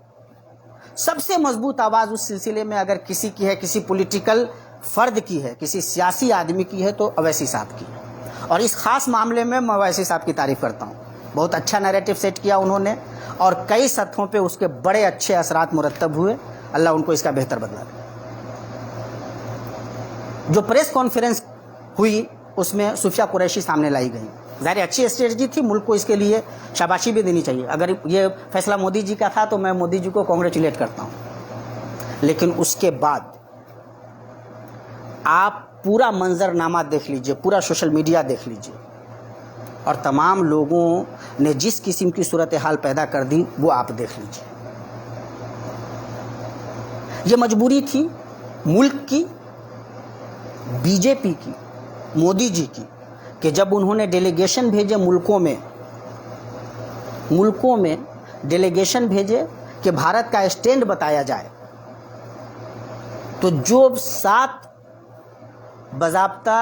सबसे मजबूत आवाज़ उस सिलसिले में अगर किसी की है, किसी पॉलिटिकल फ़र्द की है, किसी सियासी आदमी की है तो अवैसी साहब की है। और इस ख़ास मामले में मैं अवैसी साहब की तारीफ़ करता हूँ। बहुत अच्छा नैरेटिव सेट किया उन्होंने और कई सतहों पे उसके बड़े अच्छे असरात मुरतब हुए। अल्लाह उनको इसका बेहतर बदला दे। जो प्रेस कॉन्फ्रेंस हुई उसमें सूफिया कुरैशी सामने लाई गई। ज़ाहिर अच्छी स्ट्रेटजी थी, मुल्क को इसके लिए शाबाशी भी देनी चाहिए। अगर ये फैसला मोदी जी का था तो मैं मोदी जी को कॉन्ग्रेचुलेट करता हूँ। लेकिन उसके बाद आप पूरा मंजरनामा देख लीजिए, पूरा सोशल मीडिया देख लीजिए और तमाम लोगों ने जिस किस्म की सूरत हाल पैदा कर दी वो आप देख लीजिए। ये मजबूरी थी मुल्क की, बीजेपी की, मोदी जी की, कि जब उन्होंने डेलीगेशन भेजे मुल्कों में डेलीगेशन भेजे कि भारत का स्टैंड बताया जाए, तो जो 7 बाज़ाब्ता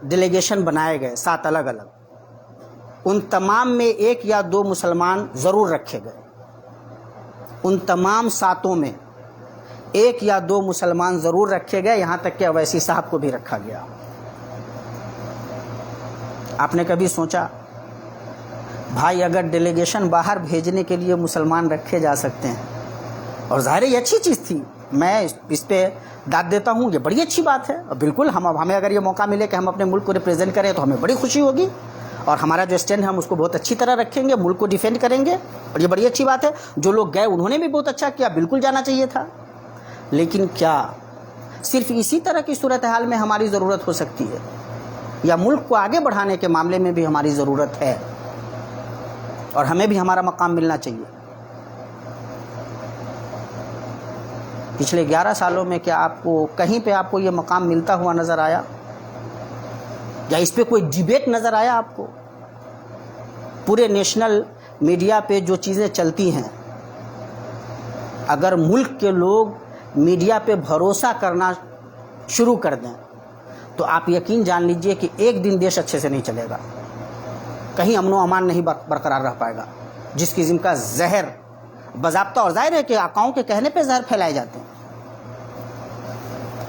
डेलीगेशन बनाए गए, 7 अलग अलग, उन तमाम में 1 या 2 मुसलमान ज़रूर रखे गए। उन तमाम 7 में 1 या 2 मुसलमान ज़रूर रखे गए, यहाँ तक कि अवैसी साहब को भी रखा गया। आपने कभी सोचा भाई अगर डेलीगेशन बाहर भेजने के लिए मुसलमान रखे जा सकते हैं, और ज़ाहिर ये अच्छी चीज़ थी, मैं इस पे दाद देता हूँ, ये बड़ी अच्छी बात है। और बिल्कुल हमें अगर ये मौका मिले कि हम अपने मुल्क को रिप्रेजेंट करें तो हमें बड़ी खुशी होगी और हमारा जो स्टैंड है हम उसको बहुत अच्छी तरह रखेंगे, मुल्क को डिफेंड करेंगे और ये बड़ी अच्छी बात है। जो लोग गए उन्होंने भी बहुत अच्छा किया, बिल्कुल जाना चाहिए था। लेकिन क्या सिर्फ इसी तरह की सूरत हाल में हमारी ज़रूरत हो सकती है या मुल्क को आगे बढ़ाने के मामले में भी हमारी ज़रूरत है और हमें भी हमारा मकाम मिलना चाहिए? पिछले 11 सालों में क्या आपको कहीं पे आपको ये मकाम मिलता हुआ नज़र आया या इस पे कोई डिबेट नज़र आया आपको? पूरे नेशनल मीडिया पे जो चीज़ें चलती हैं, अगर मुल्क के लोग मीडिया पे भरोसा करना शुरू कर दें तो आप यकीन जान लीजिए कि एक दिन देश अच्छे से नहीं चलेगा, कहीं अमनो अमान नहीं बरकरार रह पाएगा। जिस किस्म का जहर बाज़ाब्ता, और जाहिर है कि आकाओं के कहने पे जहर फैलाए जाते हैं।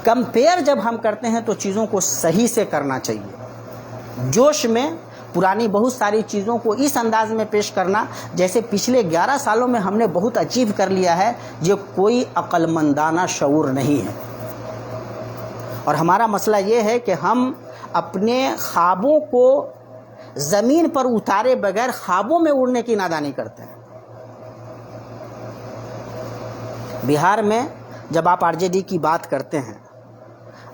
कंपेयर जब हम करते हैं तो चीज़ों को सही से करना चाहिए। जोश में पुरानी बहुत सारी चीज़ों को इस अंदाज में पेश करना जैसे पिछले 11 सालों में हमने बहुत अचीव कर लिया है, ये कोई अक्लमंदाना शऊर नहीं है। और हमारा मसला ये है कि हम अपने ख्वाबों को ज़मीन पर उतारे बगैर ख्वाबों में उड़ने की नादानी करते हैं। बिहार में जब आप आरजेडी की बात करते हैं,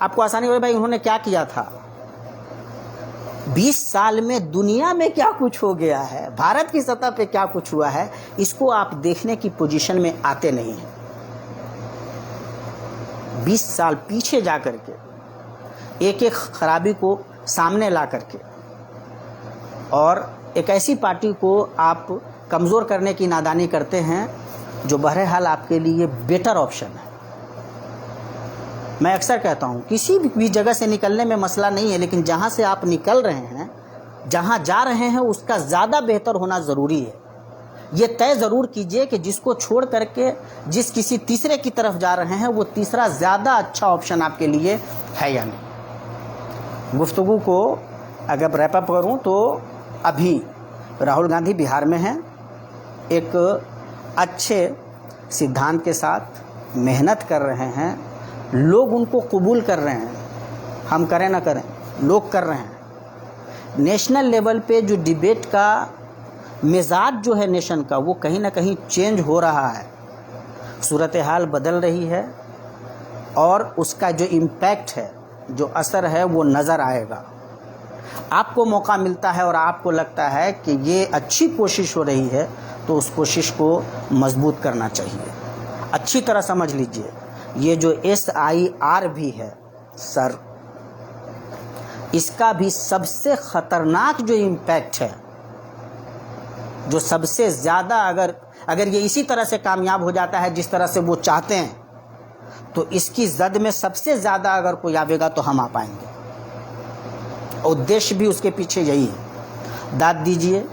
आपको आसानी हो भाई उन्होंने क्या किया था, 20 साल में दुनिया में क्या कुछ हो गया है, भारत की सतह पे क्या कुछ हुआ है, इसको आप देखने की पोजीशन में आते नहीं हैं। 20 साल पीछे जा करके एक एक खराबी को सामने ला करके और एक ऐसी पार्टी को आप कमज़ोर करने की नादानी करते हैं जो बहरहाल आपके लिए बेटर ऑप्शन है। मैं अक्सर कहता हूँ किसी भी जगह से निकलने में मसला नहीं है, लेकिन जहाँ से आप निकल रहे हैं, जहाँ जा रहे हैं, उसका ज़्यादा बेहतर होना ज़रूरी है। ये तय ज़रूर कीजिए कि जिसको छोड़ करके जिस किसी तीसरे की तरफ जा रहे हैं वो तीसरा ज़्यादा अच्छा ऑप्शन आपके लिए है या नहीं। गुफ्तगू को अगर रैप अप करूँ तो अभी राहुल गांधी बिहार में हैं, एक अच्छे सिद्धांत के साथ मेहनत कर रहे हैं, लोग उनको कबूल कर रहे हैं, हम करें ना करें लोग कर रहे हैं। नेशनल लेवल पे जो डिबेट का मिजाज जो है नेशन का, वो कहीं ना कहीं चेंज हो रहा है, सूरत हाल बदल रही है और उसका जो इम्पैक्ट है, जो असर है, वो नज़र आएगा। आपको मौका मिलता है और आपको लगता है कि ये अच्छी कोशिश हो रही है तो उस कोशिश को मजबूत करना चाहिए। अच्छी तरह समझ लीजिए, ये जो SIR भी है सर, इसका भी सबसे खतरनाक जो इम्पैक्ट है, जो सबसे ज़्यादा अगर ये इसी तरह से कामयाब हो जाता है जिस तरह से वो चाहते हैं, तो इसकी जद में सबसे ज़्यादा अगर कोई आवेगा तो हम आ पाएंगे। उद्देश्य भी उसके पीछे यही है। दाद दीजिए